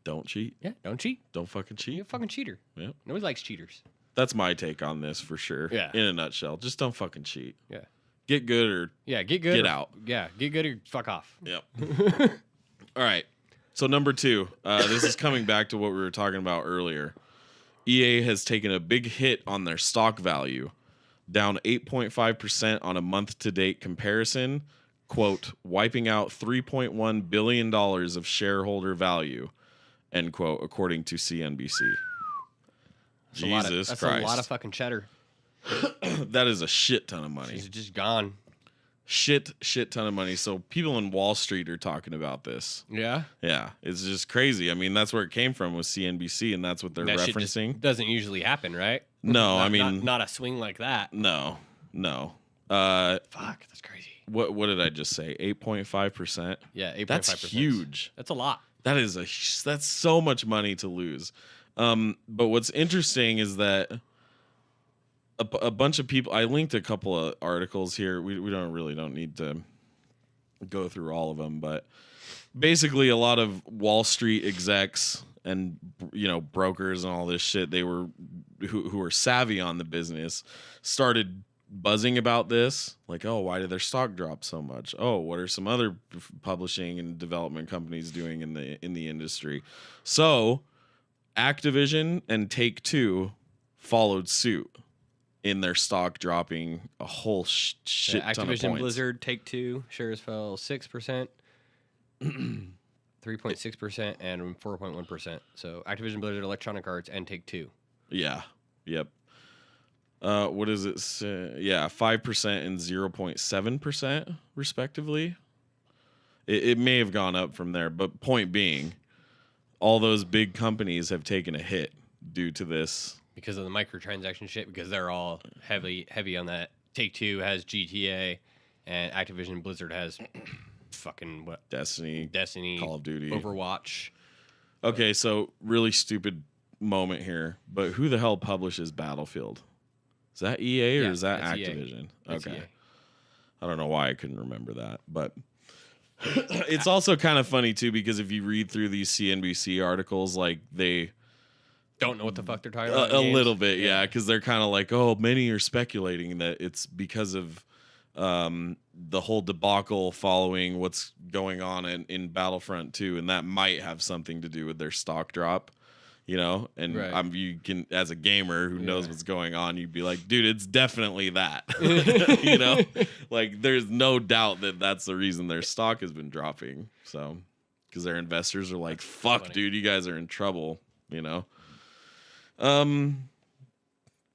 Don't cheat. Yeah, don't cheat. Don't fucking cheat. You're a fucking cheater. Yeah. Nobody likes cheaters. That's my take on this for sure. Yeah. In a nutshell. Just don't fucking cheat. Yeah. Get good or get good. Get out. Yeah, get good or fuck off. Yep. All right. So number 2, this is coming back to what we were talking about earlier. EA has taken a big hit on their stock value, down 8.5% on a month-to-date comparison, quote, wiping out $3.1 billion of shareholder value, end quote, according to CNBC. Jesus Christ. That's a lot of fucking cheddar. That is a shit ton of money. She's just gone. Shit ton of money. So people in Wall Street are talking about this. Yeah? Yeah. It's just crazy. I mean, that's where it came from with CNBC, and that's what they're referencing. Shit just doesn't usually happen, right? No, I mean... Not a swing like that. No. Fuck, that's crazy. What did I just say? 8.5%? Yeah, 8.5%. That's huge. That's a lot. That's so much money to lose. But what's interesting is that a bunch of people, I linked a couple of articles here. We don't need to go through all of them, but basically a lot of Wall Street execs and brokers and all this shit, who were savvy on the business, started buzzing about this, like, oh, why did their stock drop so much? Oh, what are some other publishing and development companies doing in the industry? So Activision and Take-Two followed suit in their stock dropping a whole shit ton of points. Activision Blizzard, Take-Two shares fell 6%, 3.6%, and 4.1%. So Activision Blizzard, Electronic Arts, and Take-Two. Yeah. Yep. What does it say? Yeah, 5% and 0.7% respectively. It may have gone up from there, but point being, all those big companies have taken a hit due to this. Because of the microtransaction shit, because they're all heavy on that. Take-Two has GTA, and Activision Blizzard has fucking what? Destiny, Call of Duty, Overwatch. Okay, so really stupid moment here, but who the hell publishes Battlefield? Is that EA or is that Activision? Okay. EA. I don't know why I couldn't remember that, but it's also kind of funny too, because if you read through these CNBC articles, like they don't know what the fuck they're talking about. A little bit, yeah, because they're kind of like, oh, many are speculating that it's because of the whole debacle following what's going on in Battlefront 2, and that might have something to do with their stock drop, and right. You can, as a gamer who knows what's going on, you'd be like, dude, it's definitely that. Like there's no doubt that that's the reason their stock has been dropping. So because their investors are like, fuck, funny. Dude, you guys are in trouble, But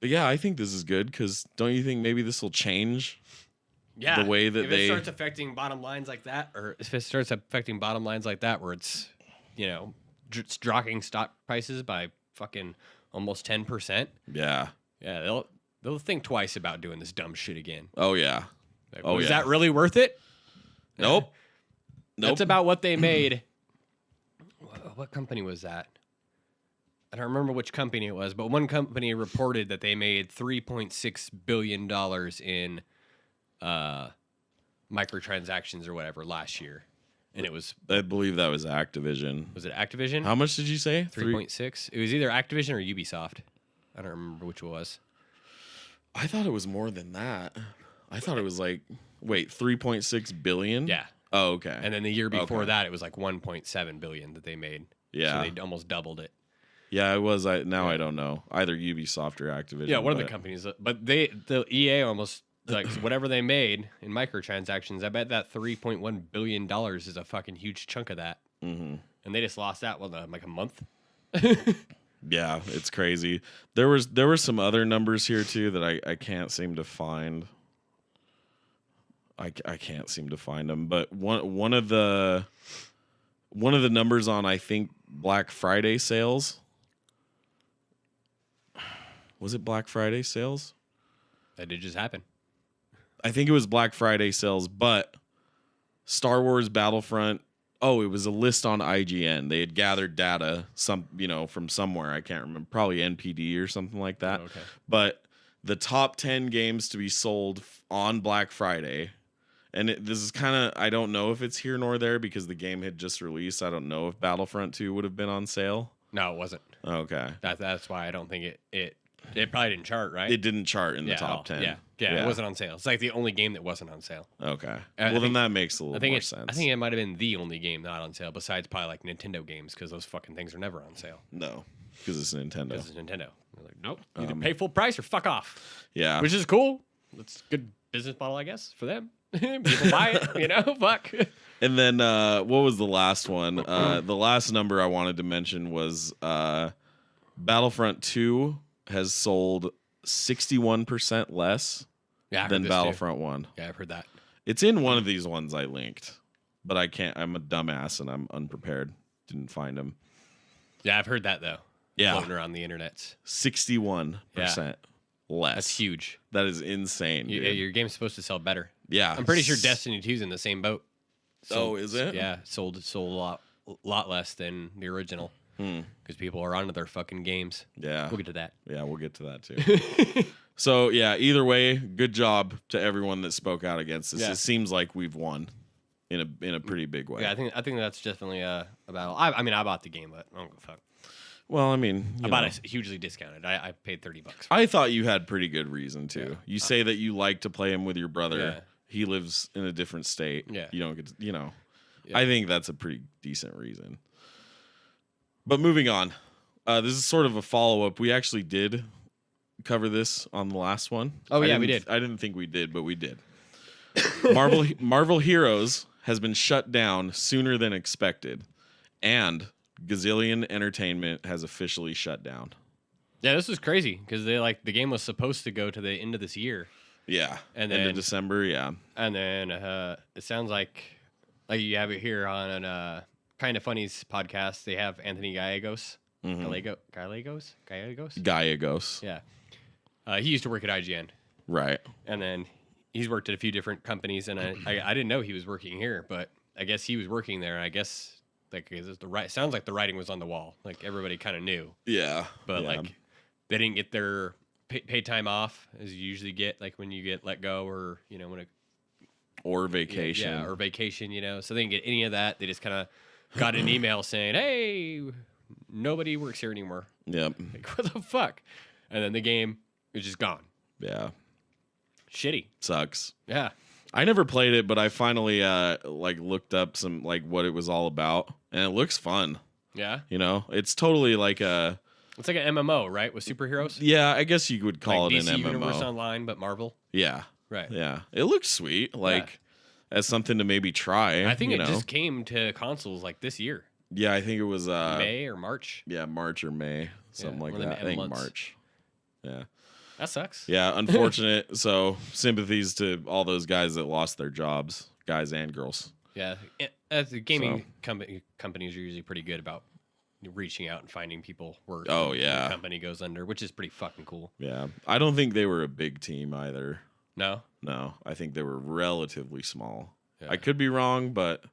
yeah, I think this is good, because don't you think maybe this will change the way that if it starts affecting bottom lines like that, or if it starts affecting bottom lines like that, where it's, it's dropping stock prices by fucking almost 10%. Yeah. Yeah, they'll think twice about doing this dumb shit again. Oh yeah. Like, is that really worth it? Nope. That's about what they made. What company was that? I don't remember which company it was, but one company reported that they made $3.6 billion in microtransactions or whatever last year. And it was... I believe that was Activision. Was it Activision? How much did you say? 3.6? It was either Activision or Ubisoft. I don't remember which it was. I thought it was more than that. I thought it was like... Wait, 3.6 billion? Yeah. Oh, okay. And then the year before that, it was like 1.7 billion that they made. Yeah. So they almost doubled it. Yeah, it was. I don't know. Either Ubisoft or Activision. Yeah, one of the companies. But the EA almost, like, whatever they made in microtransactions, I bet that $3.1 billion is a fucking huge chunk of that. Mm-hmm. And they just lost that, like a month? Yeah, it's crazy. There were some other numbers here, too, that I can't seem to find. I can't seem to find them. But one of the numbers on, I think, Black Friday sales... Was it Black Friday sales? That did just happen. I think it was Black Friday sales, but Star Wars Battlefront. Oh, it was a list on IGN. They had gathered data, from somewhere. I can't remember, probably NPD or something like that. Oh, okay. But the top 10 games to be sold on Black Friday, and this is kind of, I don't know if it's here nor there because the game had just released. I don't know if Battlefront 2 would have been on sale. No, it wasn't. Okay. That's why I don't think it probably didn't chart, right? It didn't chart in the top 10. Yeah, it wasn't on sale. It's like the only game that wasn't on sale. Okay. I Then think- that makes a little more sense. I think it might have been the only game not on sale, besides probably like Nintendo games, because those fucking things are never on sale. No, because it's Nintendo. Because it's Nintendo. They're like, nope, you either pay full price or fuck off. Yeah. Which is cool. It's a good business model, I guess, for them. People buy it, fuck. And then what was the last one? The last number I wanted to mention was Battlefront 2 has sold 61% less Yeah, I heard than this too. Battlefront 1. Yeah, I've heard that. It's in one of these ones I linked, but I can't. I'm a dumbass and I'm unprepared. Didn't find them. Yeah, I've heard that though. Yeah. Floating around the internet. 61% less. That's huge. That is insane. Yeah, Dude. your game's supposed to sell better. Yeah. I'm pretty sure Destiny 2's in the same boat. Is it? Yeah, sold a lot less than the original because people are onto their fucking games. Yeah. We'll get to that. Yeah, we'll get to that too. So yeah, either way, good job to everyone that spoke out against this. Yeah. It seems like we've won in a pretty big way. Yeah, I think that's definitely a battle. I mean, I bought the game, but I don't give a fuck. Well, I mean, I bought it hugely discounted. I paid $30. I thought you had pretty good reason to. Yeah. You say that you like to play him with your brother. Yeah. He lives in a different state. Yeah. You don't get to, Yeah. I think that's a pretty decent reason. But moving on. This is sort of a follow-up. We actually did cover this on the last one. Oh, yeah, we did. I didn't think we did, but we did. Marvel Heroes has been shut down sooner than expected, and Gazillion Entertainment has officially shut down. Yeah, this was crazy because the game was supposed to go to the end of this year. Yeah, And end then- of December. Yeah, And then it sounds like you have it here on Kind of Funny's podcast. They have Anthony Gallegos. Gallegos? Gallegos. Yeah. He used to work at IGN. Right. And then he's worked at a few different companies. And I didn't know he was working here, but I guess he was working there. And I guess sounds like the writing was on the wall. Like everybody kind of knew. Yeah, But yeah. like they didn't get their pay time off as you usually get, like when you get let go or, when it or vacation. Yeah, or vacation, So they didn't get any of that. They just kind of got an email saying, hey, nobody works here anymore. Yep. Like, what the fuck? And then the game is just gone. Yeah. Shitty. Sucks. Yeah. I never played it, but I finally looked up some what it was all about, and it looks fun. Yeah. It's totally like a It's like an MMO, right? With superheroes? yeah. I guess you would call like it DC an MMO. Universe Online, but Marvel. Yeah. Right. Yeah. It looks sweet. As something to maybe try. I think it just came to consoles like this year. Yeah, I think it was May or March. Yeah, March or May, something like one of them that. I think months. March. Yeah. That sucks. Yeah, unfortunate. So sympathies to all those guys that lost their jobs, guys and girls. Yeah. As the gaming companies are usually pretty good about reaching out and finding people work. Oh, when yeah. the company goes under, which is pretty fucking cool. Yeah, I don't think they were a big team either. No? No, I think they were relatively small. Yeah. I could be wrong, but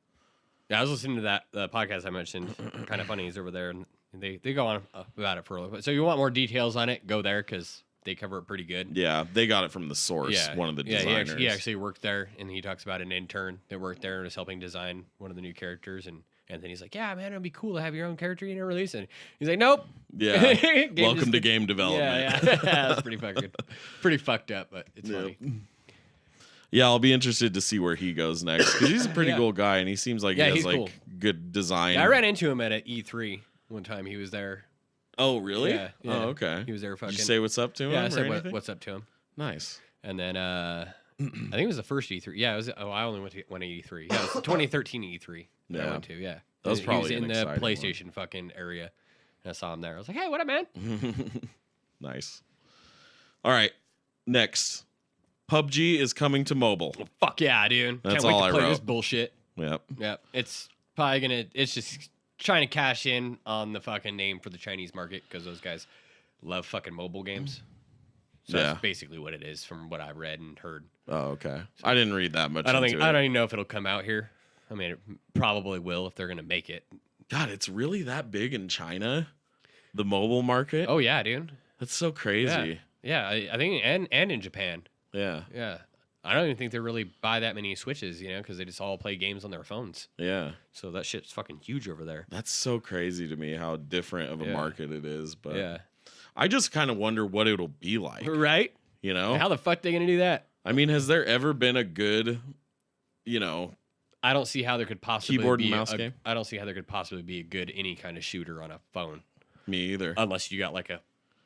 Yeah, I was listening to the podcast I mentioned, Kind of Funny is over there, and they go on about it for a little bit. So you want more details on it, go there because they cover it pretty good. yeah, they got it from the source. Yeah, One of the yeah, designers. he actually worked there, and he talks about an intern that worked there and was helping design one of the new characters. And Anthony's like, "Yeah, man, it'd be cool to have your own character in a release." And he's like, "Nope." Yeah. Game Welcome just- to game development. Yeah, that's pretty fucked up, but it's funny. Yeah, I'll be interested to see where he goes next because he's a pretty Yeah. cool guy and he seems like Yeah, he has he's like cool. good design. Yeah, I ran into him at an E3 one time. He was there. Oh, really? Yeah, yeah. Oh, okay. He was there Did fucking. you say what's up to him? yeah, I or said anything? what's up to him. Nice. And then I think it was the first E3. Yeah, it was. Oh, I only went to one E3. Yeah, it was the 2013 E3 that I Yeah. went to. Yeah, That was he probably was in an the exciting one. PlayStation fucking area, and I saw him there. I was like, "Hey, what up, man?" Nice. All right. Next, PUBG is coming to mobile. Fuck yeah, dude! That's Can't wait all to I play wrote. this bullshit. Yep. Yeah, it's probably gonna. It's just trying to cash in on the fucking name for the Chinese market because those guys love fucking mobile games. So that's basically what it is from what I read and heard. Oh, okay. I didn't read that much. I don't even know if it'll come out here. I mean, it probably will if they're gonna make it. God, it's really that big in China, the mobile market. Oh yeah, dude. That's so crazy. Yeah, I think and in Japan. Yeah. Yeah. I don't even think they really buy that many Switches, because they just all play games on their phones. Yeah. So that shit's fucking huge over there. That's so crazy to me how different of a market it is. But yeah, I just kind of wonder what it'll be like. Right? How the fuck they gonna do that? I mean, has there ever been a good, I don't see how there could possibly keyboard be and mouse game? I don't see how there could possibly be a good any kind of shooter on a phone. Me either. Unless you got like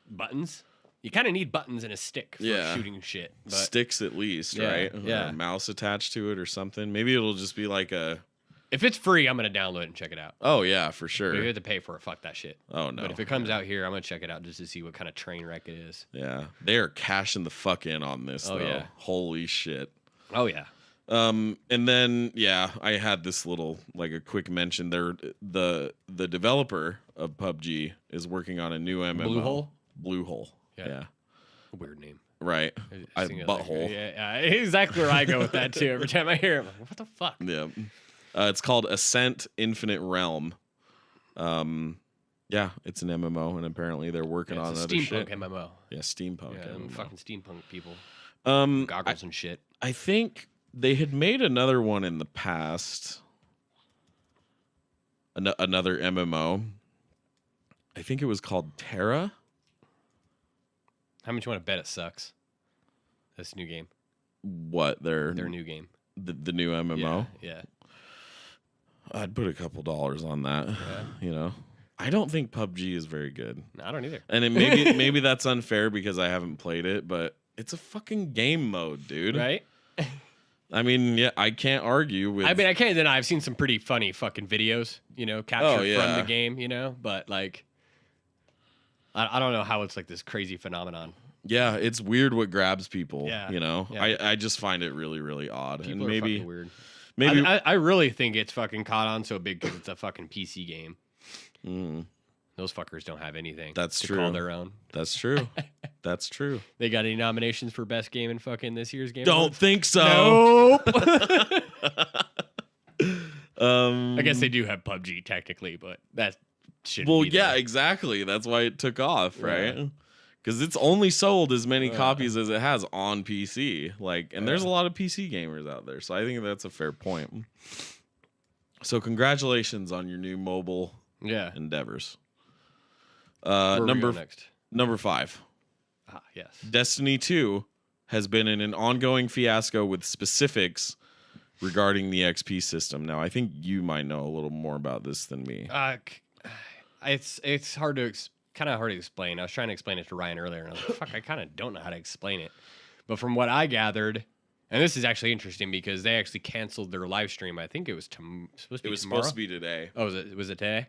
buttons. You kind of need buttons and a stick for shooting shit. But sticks at least, right? Yeah. Or a mouse attached to it or something. Maybe it'll just be like if it's free, I'm gonna download it and check it out. Oh yeah, for sure. But you have to pay for it. Fuck that shit. Oh no. But if it comes out here, I'm gonna check it out just to see what kind of train wreck it is. Yeah, they are cashing the fuck in on this. Oh though. yeah. Holy shit. Oh yeah. And then I had this little a quick mention there. The developer of PUBG is working on a new MMO. Bluehole. Yeah. Weird name. Right. Butthole. Yeah, exactly where I go with that too. Every time I hear it, I'm like, what the fuck? Yeah. It's called Ascent Infinite Realm. Yeah, it's an MMO, and apparently they're working on other shit. Steampunk MMO. Yeah, steampunk. Yeah, MMO. fucking steampunk people. Goggles and shit. I think they had made another one in the past. Another MMO. I think it was called Terra. How much you want to bet it sucks? This new game. What their new game? The new MMO. Yeah. I'd put a couple dollars on that. Yeah. I don't think PUBG is very good. No, I don't either. And maybe that's unfair because I haven't played it, but it's a fucking game mode, dude. Right? I mean, yeah, I can't argue with. I mean, I can't deny I've seen some pretty funny fucking videos, captured from the game, but like, I don't know how it's like this crazy phenomenon. Yeah, it's weird what grabs people. Yeah. Yeah. I just find it really, really odd. People and are maybe fucking weird. Maybe I really think it's fucking caught on so big because it's a fucking PC game. Those fuckers don't have anything. That's to true. Call their own. That's true. That's true. They got any nominations for best game in fucking this year's Game Don't Awards? think so. Nope. I guess they do have PUBG technically, but that shouldn't. Well, be yeah, there. exactly. That's why it took off, right? Because it's only sold as many copies as it has on PC. And there's a lot of PC gamers out there, so I think that's a fair point. So, congratulations on your new mobile endeavors. Where we go next? Number 5. Ah, yes. Destiny 2 has been in an ongoing fiasco with specifics regarding the XP system. Now, I think you might know a little more about this than me. It's hard to kind of hard to explain. I was trying to explain it to Ryan earlier, and I was like, "Fuck, I kind of don't know how to explain it." But from what I gathered, and this is actually interesting because they actually canceled their live stream. I think it was supposed to be today. Oh, was it today?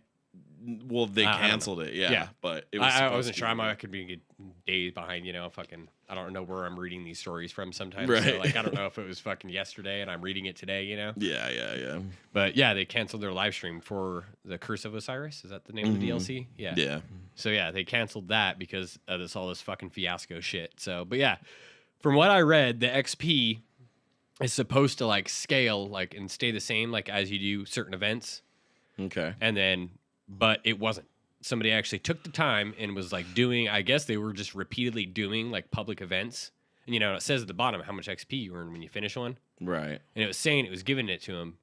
Well, they canceled it, yeah. But it was. I wasn't sure. I could be days behind. I don't know where I'm reading these stories from sometimes. Right. So, I don't know if it was fucking yesterday and I'm reading it today. Yeah. But yeah, they canceled their live stream for the Curse of Osiris. Is that the name of the DLC? Yeah. Yeah. So yeah, they canceled that because of all this fucking fiasco shit. So, but yeah, from what I read, the XP is supposed to scale and stay the same as you do certain events. Okay. And then. But it wasn't. Somebody actually took the time and was doing, I guess they were just repeatedly doing public events. And it says at the bottom how much XP you earn when you finish one. Right. And it was saying it was giving it to them.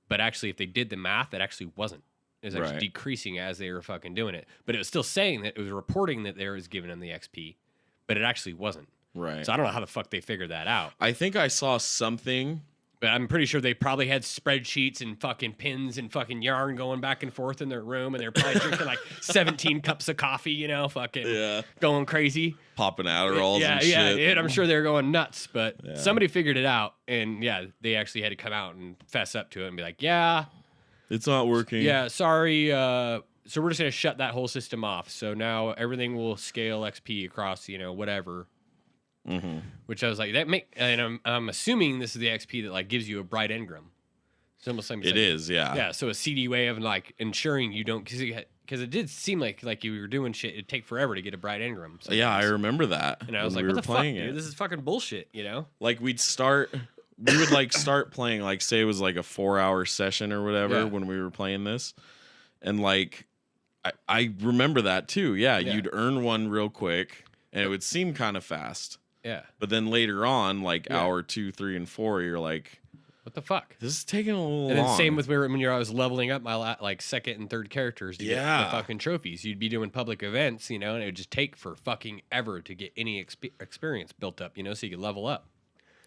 But actually, if they did the math, it actually wasn't. It was actually decreasing as they were fucking doing it. But it was still saying that it was reporting that they was giving them the XP. But it actually wasn't. Right. So I don't know how the fuck they figured that out. I think I saw something. But I'm pretty sure they probably had spreadsheets and fucking pins and fucking yarn going back and forth in their room, and they're probably drinking 17 cups of coffee, going crazy, popping Adderalls and shit. Yeah, dude, I'm sure they're going nuts. But somebody figured it out, and they actually had to come out and fess up to it and be like, "Yeah, it's not working. Yeah, sorry. So we're just gonna shut that whole system off. So now everything will scale XP across, whatever." Mm-hmm. Which I was like, and I'm assuming this is the XP that gives you a bright engram. It's almost like it is, yeah. Yeah, so a CD way of ensuring you don't, because because it did seem like you were doing shit. It'd take forever to get a Bright Ingram. Yeah, I sometimes. remember that. And I was when like, we what were the fuck, playing dude? it. This is fucking bullshit, you know? Like we would like start playing, like say it was like a 4-hour session or whatever Yeah. when we were playing this. And like, I remember that too. Yeah, Yeah. you'd earn one real quick and it would seem kind of fast. Yeah. But then later on, like Yeah. hour 2, 3, and 4, you're like, What the fuck? this is taking a little And then long. same with when I was leveling up my like second and third characters to get Yeah. the fucking trophies. You'd be doing public events, you know, and it would just take for fucking ever to get any experience built up, you know, so you could level up.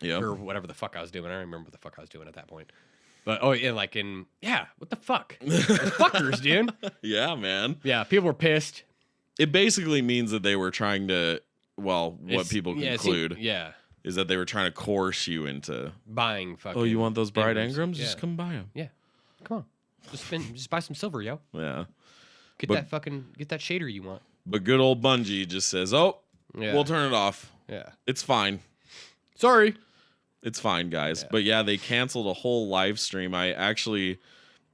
Yep. Or whatever the fuck I was doing. I don't remember what the fuck I was doing at that point. But what the fuck? Those fuckers, dude. Yeah, man. Yeah, people were pissed. It basically means that they were trying to, what people conclude Yeah. is that they were trying to coerce you into, Buying fucking. oh, you want those bright Ingrams? engrams? Yeah. Just come buy them. Yeah. Come on. Just buy some silver, yo. Yeah. Get But- that shader you want. But good old Bungie just says, oh, Yeah. we'll turn it off. Yeah. It's fine. Sorry. It's fine, guys. Yeah. But yeah, they canceled a whole live stream. I actually,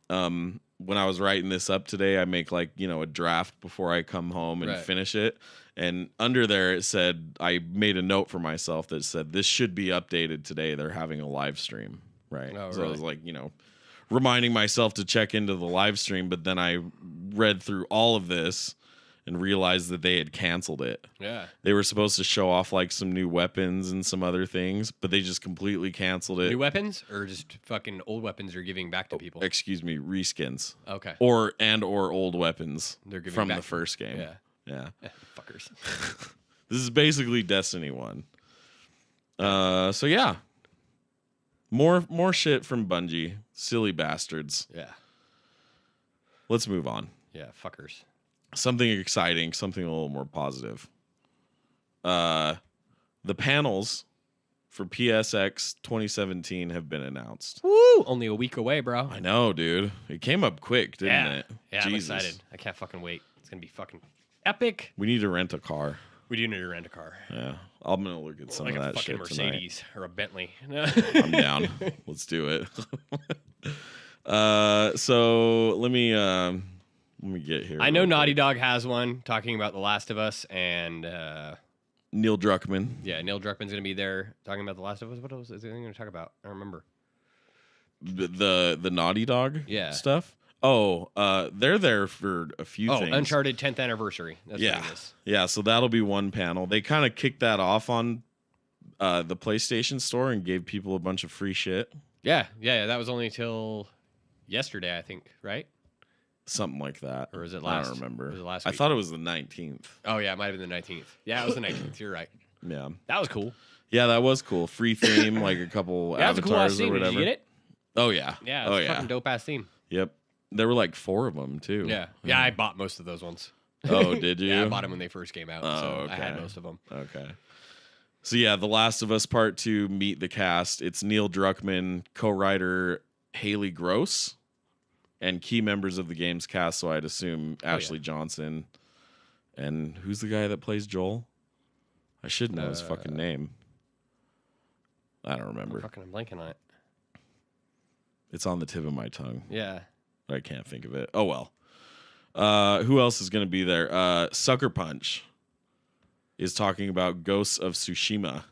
when I was writing this up today, I make like, a draft before I come home and Right. finish it. And under there, it said, I made a note for myself that said, this should be updated today. They're having a live stream. Right. Oh, so I really? was like, reminding myself to check into the live stream. But then I read through all of this and realized that they had canceled it. Yeah. They were supposed to show off like some new weapons and some other things, but they just completely canceled it. New weapons or just fucking old weapons you're giving back to people? Excuse me, reskins. Okay. Or old weapons They're giving from back the first game. Yeah. Yeah. Fuckers. This is basically Destiny 1. So yeah. More shit from Bungie. Silly bastards. Yeah. Let's move on. Yeah, fuckers. Something exciting, something a little more positive. The panels for PSX 2017 have been announced. Woo! Only a week away, bro. I know, dude. It came up quick, didn't it? Yeah, Jesus. I'm excited. I can't fucking wait. It's gonna be fucking epic. We need to rent a car. We do need to rent a car. Yeah. I'm going to look at some Like of a that fucking shit tonight. Mercedes or a Bentley. I'm down. Let's do it. So let me get here. I know real Naughty quick. Dog has one talking about The Last of Us, and Neil Druckmann. yeah, Neil Druckmann's gonna be there talking about The Last of Us. What else is he gonna talk about? I don't remember. The Naughty Dog Yeah. stuff. Oh, they're there for a few things. Uncharted 10th anniversary. That's Yeah. what it is. Yeah, so that'll be one panel. They kind of kicked that off on the PlayStation Store and gave people a bunch of free shit. Yeah. That was only till yesterday, I think. Right? Something like that. Or was it I last? don't remember. Was it last I week? thought it was the 19th. Oh yeah, it might have been the 19th. Yeah, it was the 19th. You're right. Yeah. That was cool. Yeah, that was cool. Free theme, like a couple Yeah, that was a cool ass avatars or theme. Did whatever. you get it? Oh yeah. Yeah, Oh it's a yeah. fucking dope ass theme. Yep. There were like 4 of them too. Yeah, I bought most of those ones. Oh, did you? Yeah, I bought them when they first came out. Oh, so I had okay. most of them. Okay. So yeah, The Last of Us Part 2, Meet the Cast. It's Neil Druckmann, co-writer Haley Gross, and key members of the game's cast, so I'd assume Ashley Johnson. And who's the guy that plays Joel? I should know his fucking name. I don't remember. I'm blanking on it. It's on the tip of my tongue. Yeah. I can't think of it. Oh well. Who else is going to be there? Sucker Punch is talking about Ghosts of Tsushima,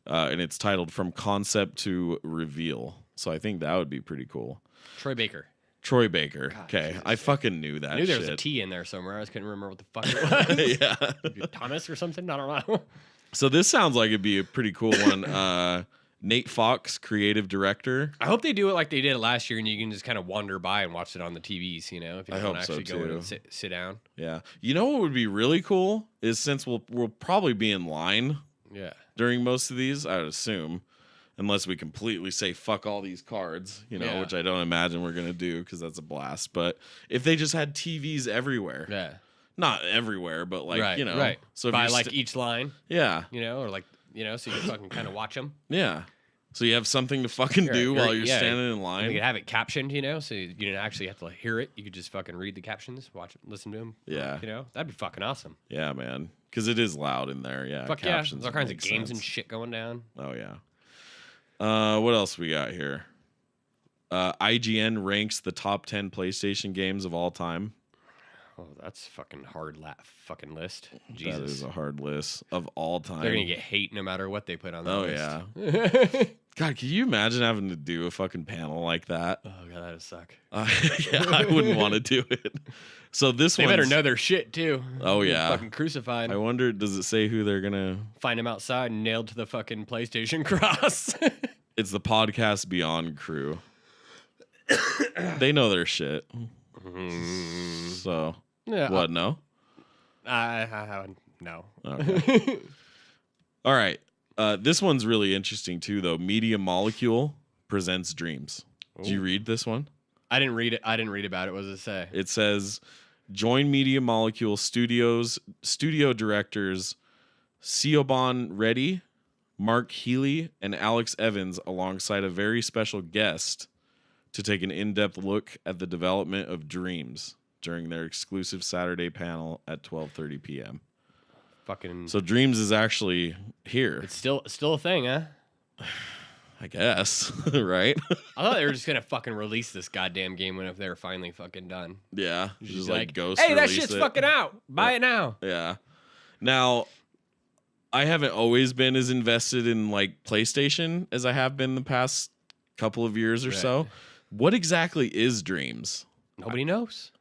and it's titled "From Concept to Reveal." So I think that would be pretty cool. Troy Baker. Troy Baker. God, Okay, Jesus. I fucking knew that. I knew there was a shit. T in there somewhere. I just couldn't remember what the fuck it was. Yeah. Thomas or something? I don't know. So this sounds like it'd be a pretty cool one. Nate Fox, creative director. I hope they do it like they did last year, and you can just kind of wander by and watch it on the TVs. You know, if you I don't hope so, actually go in too. and sit down. Yeah. You know what would be really cool is since we'll probably be in line Yeah. during most of these, I would assume, unless we completely say fuck all these cards, Yeah. which I don't imagine we're going to do because that's a blast. But if they just had TVs everywhere, Yeah. not everywhere, but like, right. So Right. if By you're like each line, yeah, or like so you can fucking kind of watch them. yeah. So you have something to fucking do while you're standing in And line. you could have it captioned, so you didn't actually have to like, hear it. You could just fucking read the captions, watch it, listen to them. Yeah. That'd be fucking awesome. Yeah, man. Because it is loud in there. Yeah. Fuck yeah. captions There's all kinds of make games sense. and shit going down. Oh yeah. What else we got here? IGN ranks the top 10 PlayStation games of all time. Oh, that's fucking hard fucking list. That Jesus. is a hard list of all time. They're going to get hate no matter what they put on that Oh, list. yeah. God, can you imagine having to do a fucking panel like that? Oh, God, that would suck. Yeah, I wouldn't want to do it. So this one. They better know their shit, too. Oh, yeah. Fucking crucified. I wonder, does it say who they're going to. Find him outside and nailed to the fucking PlayStation cross. It's the Podcast Beyond crew. They know their shit. So, Yeah, what, no? No. Okay. All right. This one's really interesting, too, though. Media Molecule presents Dreams. Did you read this one? I didn't read it. I didn't read about it. What does it say? It says, join Media Molecule studio directors Siobhan Reddy, Mark Healy, and Alex Evans alongside a very special guest to take an in-depth look at the development of Dreams during their exclusive Saturday panel at 12:30 p.m. Fucking. So Dreams is actually here. It's still a thing, huh? I guess, right? I thought they were just gonna fucking release this goddamn game whenever they're finally fucking done. Yeah, just like ghost. Hey, that release shit's it. fucking out. Buy it now. Yeah. Now, I haven't always been as invested in like PlayStation as I have been the past couple of years or so. What exactly is Dreams? Nobody knows.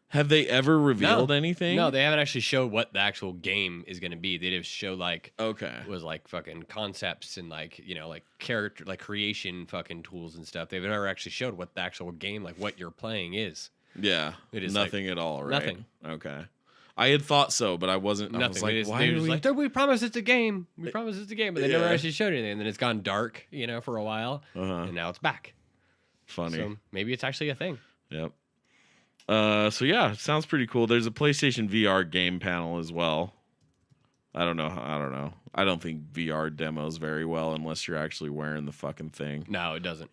Have they ever revealed anything? No, they haven't actually showed what the actual game is going to be. They just show like Okay. it was like fucking concepts and like like character like creation fucking tools and stuff. They've never actually showed what the actual game like what you're playing is. Yeah. It is nothing at all, right? nothing. Okay. I had thought so, but I wasn't. Nothing. I was like, why they are just we? like, we promise it's a game. We promise it's a game, but they never Yeah. actually showed anything. And then it's gone dark, for a while, and now it's back. Funny. So maybe it's actually a thing. Yep. So yeah, it sounds pretty cool. There's a PlayStation VR game panel as well. I don't know. I don't think VR demos very well unless you're actually wearing the fucking thing. No, it doesn't.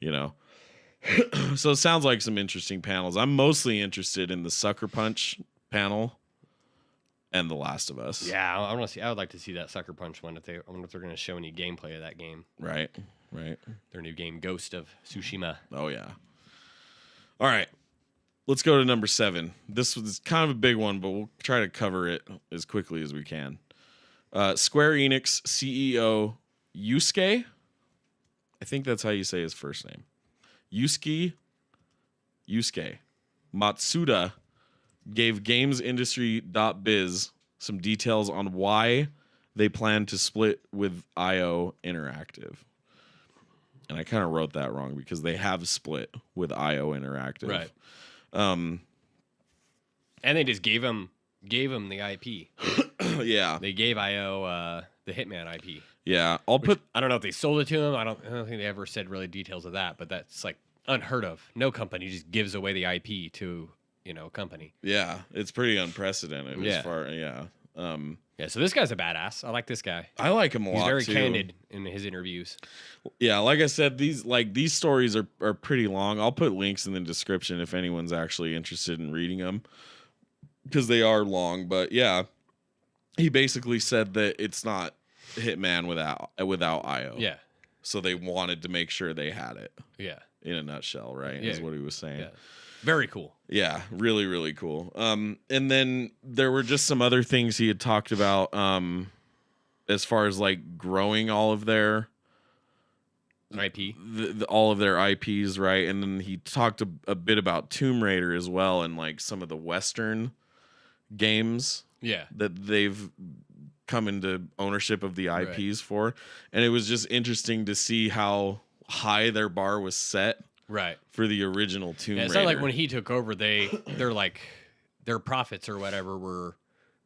So it sounds like some interesting panels. I'm mostly interested in the Sucker Punch panel and The Last of Us. Yeah, I want to see. I would like to see that Sucker Punch one. I wonder if they're going to show any gameplay of that game. Right. Their new game, Ghost of Tsushima. Oh yeah. All right. Let's go to number 7. This was kind of a big one, but we'll try to cover it as quickly as we can. Square Enix CEO Yusuke. I think that's how you say his first name. Yusuke Matsuda gave GamesIndustry.biz some details on why they plan to split with IO Interactive. And I kind of wrote that wrong because they have split with IO Interactive. Right. And they just gave him the IP. Yeah. They gave IO the Hitman IP. Yeah. I don't know if they sold it to him. I don't think they ever said really details of that, but that's like unheard of. No company just gives away the IP to, a company. Yeah. It's pretty unprecedented as far. Yeah. Yeah, so this guy's a badass. I like this guy. I like him a lot. He's very too. candid in his interviews. Yeah, like I said, these stories are pretty long. I'll put links in the description if anyone's actually interested in reading them because they are long. But yeah, he basically said that it's not Hitman without IO. Yeah. So they wanted to make sure they had it. Yeah. In a nutshell, right? Yeah. Is what he was saying. Yeah. Very cool. Yeah, really, really cool. And then there were just some other things he had talked about as far as like growing all of their IP. All of their IPs, right? And then he talked a bit about Tomb Raider as well and like some of the Western games that they've come into ownership of the IPs for. And it was just interesting to see how high their bar was set. Right. For the original Tomb Raider. It's not like when he took over, they're like their profits or whatever were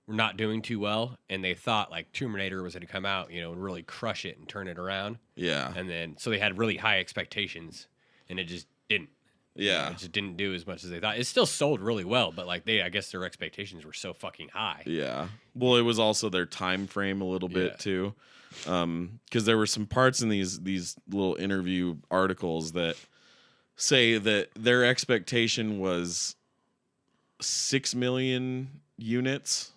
not doing too well, and they thought like Tomb Raider was going to come out, and really crush it and turn it around. Yeah. And then so they had really high expectations, and it just didn't. Yeah. It just didn't do as much as they thought. It still sold really well, but like I guess their expectations were so fucking high. Yeah. Well, it was also their time frame a little bit too, because there were some parts in these little interview articles that say that their expectation was 6 million units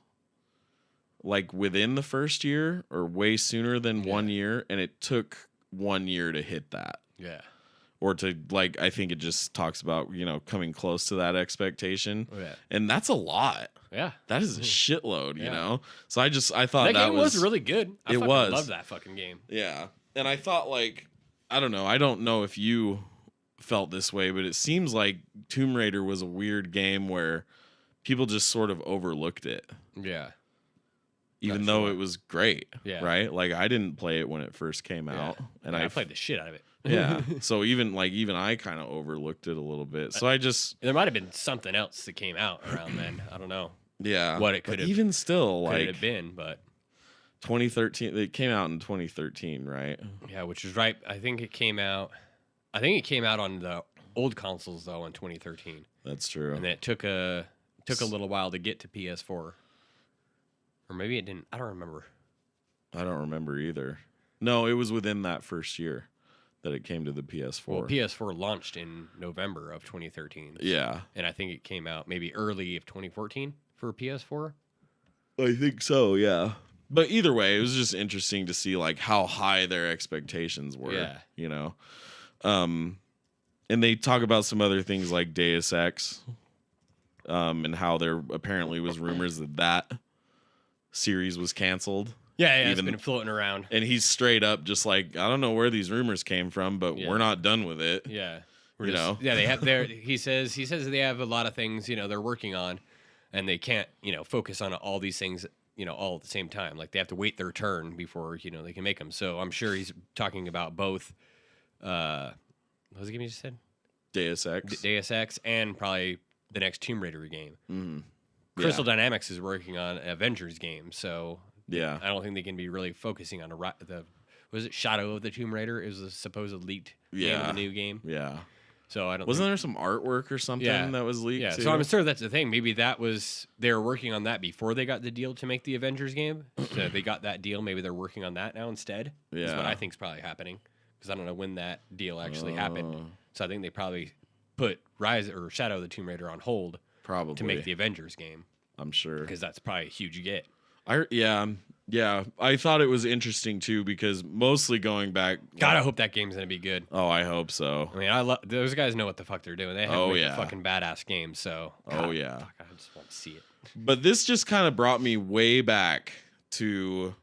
like within the first year or way sooner than 1 year, and it took 1 year to hit that. Yeah. or to like, I think it just talks about, coming close to that expectation. Oh, yeah. And that's a lot. Yeah. That is a shitload, Yeah. So I thought that game was really good. I fucking was. loved that fucking game. Yeah. And I thought, like, I don't know. I don't know if you felt this way, but it seems like Tomb Raider was a weird game where people just sort of overlooked it. Yeah. Even though it was great. Yeah. Right? Like, I didn't play it when it first came out. And I played the shit out of it. Yeah. So even I kind of overlooked it a little bit. So there might have been something else that came out around then. I don't know. Yeah. What it could have even still have been, but 2013, it came out in 2013, right? Yeah, which is right. I think it came out on the old consoles though in 2013. That's true. And then it took a little while to get to PS4. Or maybe it didn't. I don't remember. I don't remember either. No, it was within that first year that it came to the PS4. Well, PS4 launched in November of 2013. Yeah. And I think it came out maybe early of 2014 for PS4. I think so, yeah. But either way, it was just interesting to see like how high their expectations were. Yeah. And they talk about some other things like Deus Ex, and how there apparently was rumors that series was canceled. Yeah, it's been floating around. And he's straight up just like, I don't know where these rumors came from, but we're not done with it. Yeah. Yeah, they have he says they have a lot of things, they're working on, and they can't, focus on all these things, all at the same time. Like they have to wait their turn before, they can make them. So I'm sure he's talking about both what was the game you just said? Deus Ex. Deus Ex and probably the next Tomb Raider game. Mm-hmm. Crystal Dynamics is working on an Avengers game, so yeah, I don't think they can be really focusing on was it Shadow of the Tomb Raider? Is the supposed leaked game of the new game? Yeah. So I don't. Wasn't there some artwork or something that was leaked? Yeah. Too? So I'm sure that's the thing. Maybe they were working on that before they got the deal to make the Avengers game. So they got that deal. Maybe they're working on that now instead. Yeah. Is what I think is probably happening, because I don't know when that deal actually happened. So I think they probably put Rise or Shadow of the Tomb Raider on hold. Probably to make the Avengers game. I'm sure, because that's probably a huge get. Yeah. I thought it was interesting too, because mostly going back. God, I hope that game's gonna be good. Oh, I hope so. I mean, those guys know what the fuck they're doing. They have a fucking badass game. So. God, fuck, I just want to see it. But this just kind of brought me way back to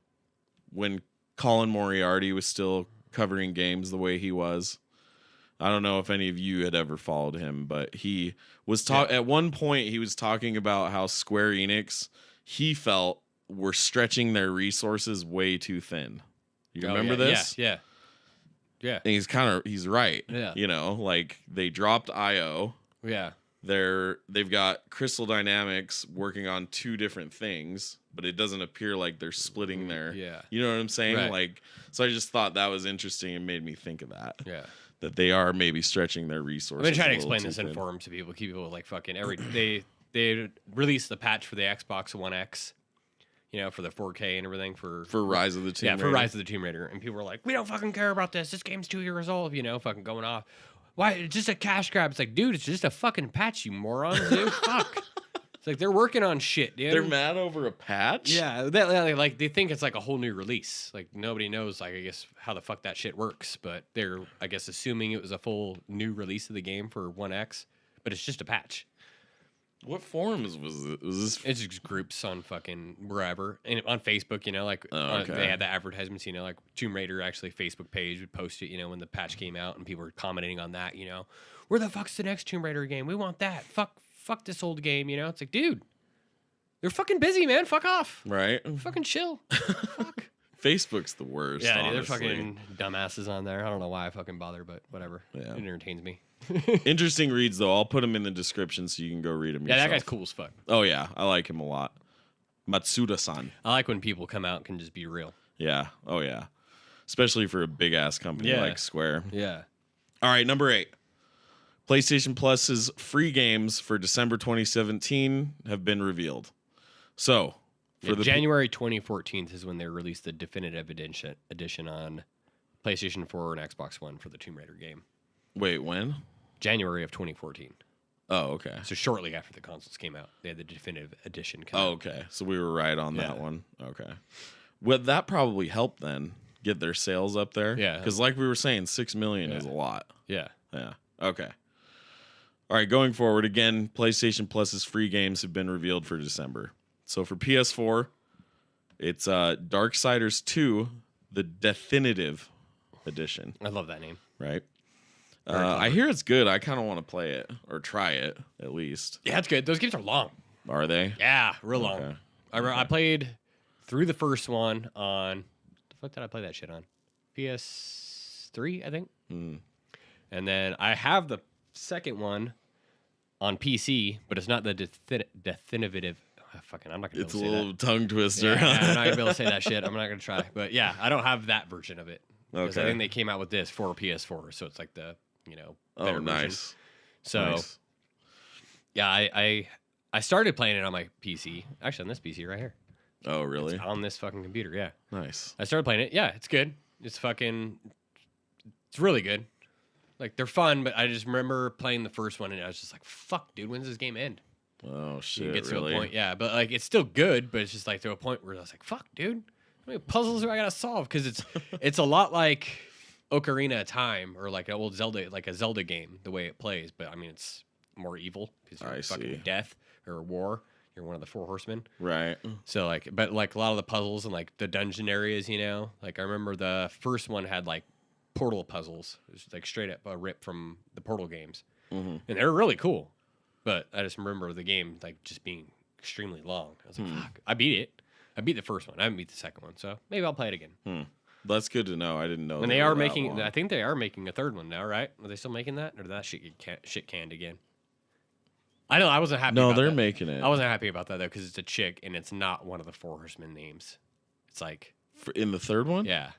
when Colin Moriarty was still covering games the way he was. I don't know if any of you had ever followed him, but he was at one point he was talking about how Square Enix, he felt, were stretching their resources way too thin. You remember this? Yeah. And he's right. Yeah. Like they dropped IO. Yeah. They've got Crystal Dynamics working on two different things, but it doesn't appear like they're splitting their. Yeah. You know what I'm saying? Right. Like, so I just thought that was interesting and made me think of that. Yeah. That they are maybe stretching their resources. I've been trying to explain this in forums to people. Keep people like fucking they released the patch for the Xbox One X, for the 4K and everything for Rise of the Tomb Raider. Yeah, for Rise of the Tomb Raider, and people were like, "We don't fucking care about this. This game's 2 years old." Fucking going off. Why? It's just a cash grab. It's like, dude, it's just a fucking patch, you moron, dude. Fuck. It's like they're working on shit, dude. They're mad over a patch? Yeah, they think it's like a whole new release. Like nobody knows, like I guess how the fuck that shit works, but they're I guess assuming it was a full new release of the game for One X, but it's just a patch. What forums was it? Was this? It's just groups on fucking wherever, and on Facebook. They had the advertisements. Like Tomb Raider actually Facebook page would post it. When the patch came out, and people were commenting on that. Where the fuck's the next Tomb Raider game? We want that. Fuck this old game. It's like, dude, they're fucking busy, man. Fuck off. Right. Fucking chill. Fuck. Facebook's the worst. Yeah, honestly. they're fucking dumbasses on there. I don't know why I fucking bother, but whatever. Yeah. It entertains me. Interesting reads though. I'll put them in the description so you can go read them. Yeah, yourself. that guy's cool as fuck. Oh yeah, I like him a lot. Matsuda-san. I like when people come out and can just be real. Yeah. Oh yeah. Especially for a big ass company like Square. Yeah. All right, number 8. PlayStation Plus's free games for December 2017 have been revealed. So, for January 2014 is when they released the definitive edition on PlayStation 4 and Xbox One for the Tomb Raider game. Wait, when? January of 2014. Oh, okay. So shortly after the consoles came out, they had the definitive edition come out. Okay. So we were right on that one. Okay. Well, that probably helped then get their sales up there. Yeah. Because like we were saying, 6 million is a lot. Yeah. Yeah. Okay. All right, going forward, again, PlayStation Plus's free games have been revealed for December. So for PS4, it's Darksiders 2, the definitive edition. I love that name. Right? I hear it's good. I kind of want to play it or try it at least. Yeah, it's good. Those games are long. Are they? Yeah, real long. Okay. I played through the first one on... The fuck did I play that shit on? PS3, I think. And then I have the second one on PC, but it's not the definitive. I'm not gonna. It's a little tongue twister. Yeah, I'm not gonna be able to say that shit. I'm not gonna try. But yeah, I don't have that version of it. Because I think they came out with this for PS4, so it's like the better nice. version. So nice. yeah, I started playing it on my PC. Actually, on this PC right here. Oh really? It's on this fucking computer. Yeah. Nice. I started playing it. Yeah, it's good. It's really good. Like, they're fun, but I just remember playing the first one, and I was just like, fuck, dude, when's this game end? Oh, shit, You get really? to a point, yeah. But, like, it's still good, but it's just, like, to a point where I was like, fuck, dude. How many puzzles do I gotta solve? Because it's a lot like Ocarina of Time or, like, an old Zelda, like a Zelda game, the way it plays. But, I mean, it's more evil because you're fucking death or war. You're one of the four horsemen. Right. So, like, but, like, a lot of the puzzles and, like, the dungeon areas, like, I remember the first one had, like, Portal puzzles. It was like straight up a rip from the Portal games, and they're really cool. But I just remember the game like just being extremely long. I was like, "Fuck!" I beat it. I beat the first one. I haven't beat the second one, so maybe I'll play it again. That's good to know. I didn't know. And they are making. I think they are making a third one now, right? Are they still making that, or did that shit get shit canned again? I know. I wasn't happy. No, about they're that. making it. I wasn't happy about that though because it's a chick and it's not one of the Four Horsemen names. It's like in the third one. Yeah.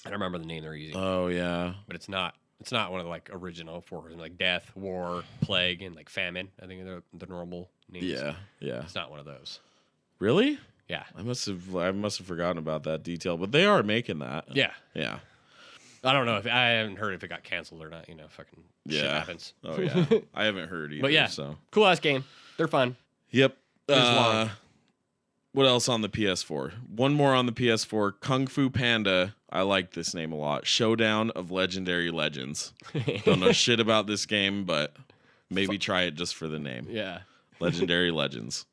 I don't remember the name they're using. Oh yeah, but it's not one of the like original four horsemen, like death, war, plague, and like famine. I think they're the normal names. Yeah. It's not one of those. Really? Yeah. I must have forgotten about that detail, but they are making that. Yeah. Yeah. I don't know if I haven't heard if it got canceled or not. Fucking shit happens. Oh yeah. I haven't heard either. But yeah, so cool ass game. They're fun. Yep. Long. What else on the PS4? One more on the PS4. Kung Fu Panda. I like this name a lot. Showdown of Legendary Legends. Don't know shit about this game, but maybe try it just for the name. Yeah. Legendary Legends.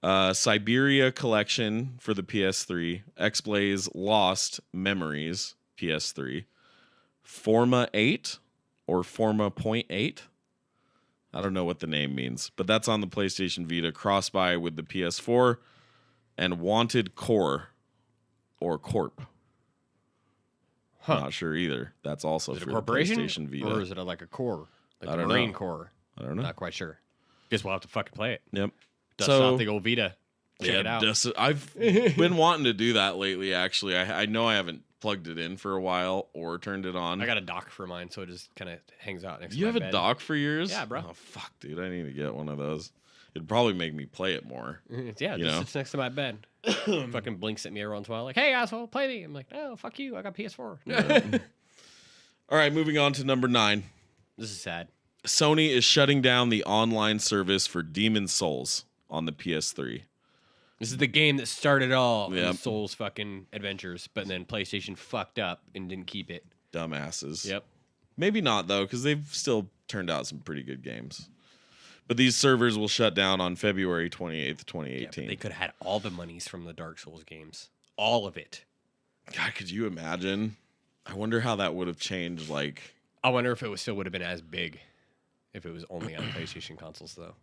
Siberia Collection for the PS3. X-Blaze Lost Memories, PS3. Forma 8 or Forma.8. I don't know what the name means, but that's on the PlayStation Vita. Cross-buy with the PS4. And Wanted Core or Corp. Not sure either. That's also is it for a the corporation PlayStation Vita. or is it like a core, like I the don't Marine know. Corps? I don't know. Not quite sure. Guess we'll have to fucking play it. Yep. Dust off the old Vita. Check it out. I've been wanting to do that lately, actually. I know I haven't plugged it in for a while or turned it on. I got a dock for mine, so it just kind of hangs out next to You my have bed. a dock for yours? Yeah, bro. Oh, fuck, dude. I need to get one of those. It'd probably make me play it more. Yeah, it just sits next to my bed. Fucking blinks at me every once in a while, like, "Hey, asshole, play me." I'm like, "No, fuck you. I got PS4." Yeah. All right, moving on to number 9. This is sad. Sony is shutting down the online service for Demon's Souls on the PS3. This is the game that started all Yep. the Souls fucking adventures, but then PlayStation fucked up and didn't keep it. Dumbasses. Yep. Maybe not, though, because they've still turned out some pretty good games. But these servers will shut down on February 28th, 2018. Yeah, they could have had all the monies from the Dark Souls games. All of it. God, could you imagine? I wonder how that would have changed, like... I wonder if it still would have been as big if it was only on PlayStation consoles, though.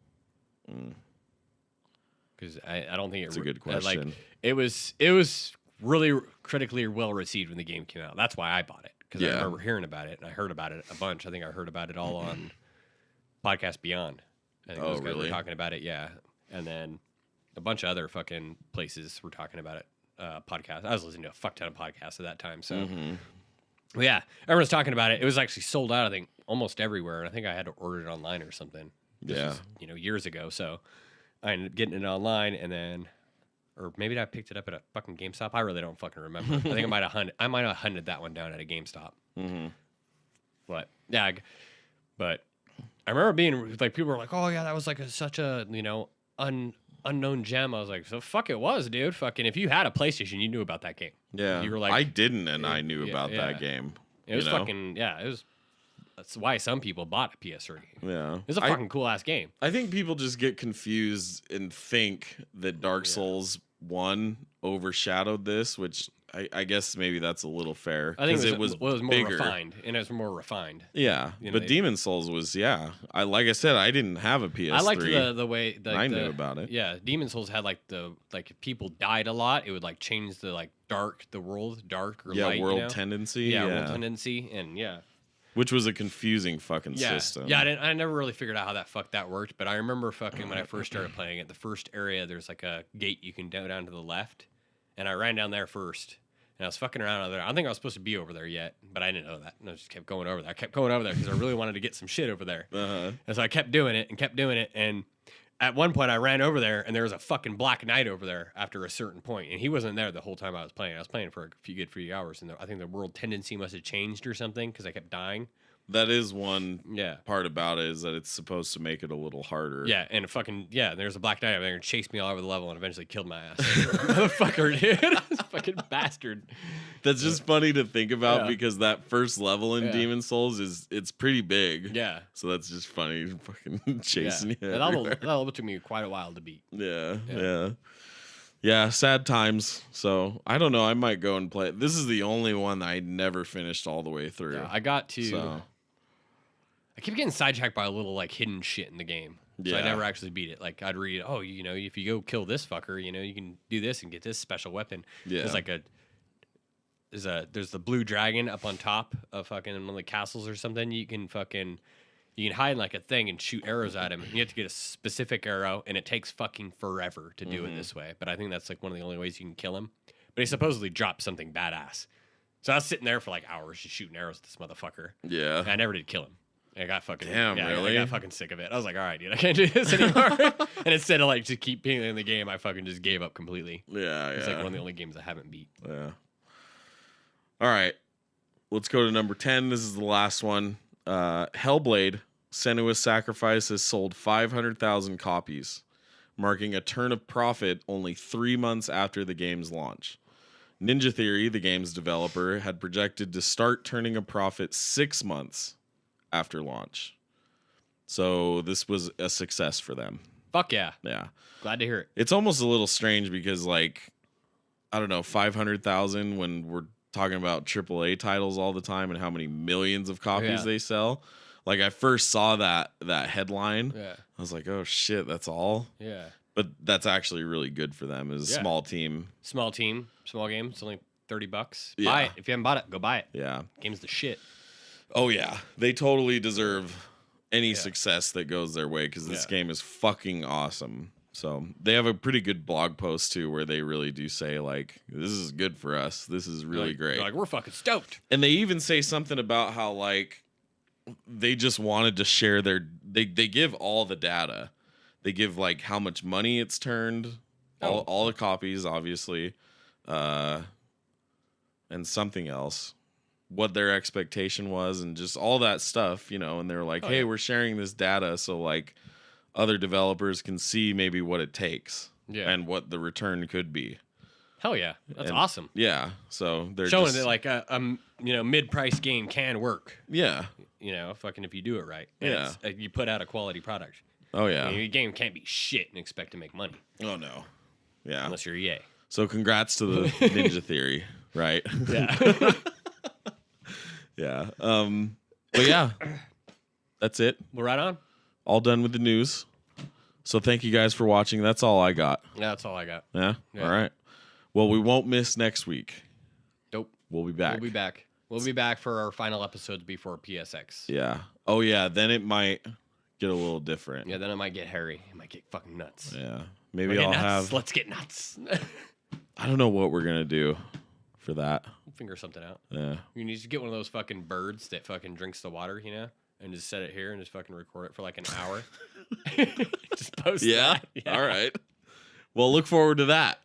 Because I don't think It's a good question. Like, it was really critically well received when the game came out. That's why I bought it. Because I remember hearing about it, and I heard about it a bunch. I think I heard about it all on Podcast Beyond. I think those guys were talking about it, yeah. And then a bunch of other fucking places were talking about it. Podcast. I was listening to a fuck ton of podcasts at that time. So, well, yeah, everyone's talking about it. It was actually sold out, I think, almost everywhere. And I think I had to order it online or something. This was, years ago. So I ended up getting it online, and then, or maybe I picked it up at a fucking GameStop. I really don't fucking remember. I think I might have hunted that one down at a GameStop. But yeah, but I remember being like, people were like, "Oh yeah, that was like such a unknown gem." I was like, "So fuck it was, dude. Fucking if you had a PlayStation, you knew about that game." Yeah, you were like, I didn't, and I knew about that game. It was fucking it was that's why some people bought a PS3. Yeah. It's a fucking cool ass game. I think people just get confused and think that Dark Souls 1 overshadowed this, which I guess maybe that's a little fair. I think it was more bigger. refined, and it was more refined. Yeah, but Demon Souls was like I said, I didn't have a PS3. I liked the way I knew about it. Yeah, Demon Souls had like if people died a lot, it would like change the the world dark or light. World tendency. Yeah, world tendency, and which was a confusing fucking system. Yeah, I never really figured out how that worked, but I remember fucking when I first started playing it, the first area there's like a gate you can go down to the left, and I ran down there first. And I was fucking around over there. I don't think I was supposed to be over there yet, but I didn't know that. And I just kept going over there. I kept going over there because I really wanted to get some shit over there. And so I kept doing it. And at one point, I ran over there, and there was a fucking Black Knight over there after a certain point. And he wasn't there the whole time I was playing. I was playing for a few hours, and I think the world tendency must have changed or something because I kept dying. That is one part about it, is that it's supposed to make it a little harder. Yeah, and there's a Black Knight over there and chased me all over the level and eventually killed my ass. Motherfucker, dude. Fucking bastard. That's just funny to think about because that first level in Demon Souls it's pretty big. Yeah. So that's just funny, fucking chasing you. That level took me quite a while to beat. Yeah, sad times. So I don't know. I might go and play it. This is the only one that I never finished all the way through. Yeah, I got to. So. I keep getting sidetracked by a little hidden shit in the game. So I never actually beat it. Like I'd read, if you go kill this fucker, you can do this and get this special weapon. Yeah. There's the blue dragon up on top of fucking one of the castles or something. You can hide in like a thing and shoot arrows at him. And you have to get a specific arrow, and it takes fucking forever to do it this way. But I think that's like one of the only ways you can kill him. But he supposedly dropped something badass. So I was sitting there for like hours just shooting arrows at this motherfucker. Yeah. And I never did kill him. I got fucking really? I got fucking sick of it. I was like, all right, dude, I can't do this anymore. And instead of just keep being in the game, I fucking just gave up completely. It's like one of the only games I haven't beat. Yeah. All right. Let's go to number 10. This is the last one. Hellblade: Senua's Sacrifice has sold 500,000 copies, marking a turn of profit only 3 months after the game's launch. Ninja Theory, the game's developer, had projected to start turning a profit 6 months after launch. So this was a success for them. Fuck yeah. Yeah. Glad to hear it. It's almost a little strange because, I don't know, 500,000 when we're talking about AAA titles all the time and how many millions of copies they sell. Like, I first saw that headline. Yeah. I was like, oh, shit, that's all? Yeah. But that's actually really good for them. It's a small team. Small team, small game. It's only $30. Yeah. Buy it. If you haven't bought it, go buy it. Yeah. Game's the shit. Oh, yeah. They totally deserve any success that goes their way because this game is fucking awesome. So they have a pretty good blog post, too, where they really do say, this is good for us. This is really great. They're we're fucking stoked. And they even say something about how, they just wanted to share they give all the data. They give, how much money it's turned, all the copies, obviously, and something else. What their expectation was and just all that stuff, and they're like, hey, we're sharing this data so other developers can see maybe what it takes and what the return could be. Hell yeah. That's awesome. Yeah. So they're showing that a mid-price game can work. Yeah. If you do it right. Yeah. You put out a quality product. Oh yeah. Your game can't be shit and expect to make money. Oh no. Yeah. Unless you're EA. So congrats to the Ninja Theory, right? Yeah. Yeah. But yeah, that's it. We're right on. All done with the news. So thank you guys for watching. That's all I got. Yeah, that's all I got. Yeah? All right. Well, we won't miss next week. Nope. We'll be back. We'll be back for our final episodes before PSX. Yeah. Oh, yeah. Then it might get a little different. Yeah, then it might get hairy. It might get fucking nuts. Yeah. Maybe I'll have... Let's get nuts. I don't know what we're going to do for that. We'll figure something out. Yeah. You need to get one of those fucking birds that fucking drinks the water, and just set it here and just fucking record it for an hour. Just post that. Yeah. All right. Well, look forward to that.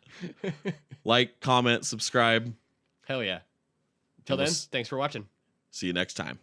Like, comment, subscribe. Hell yeah. Till then, thanks for watching. See you next time.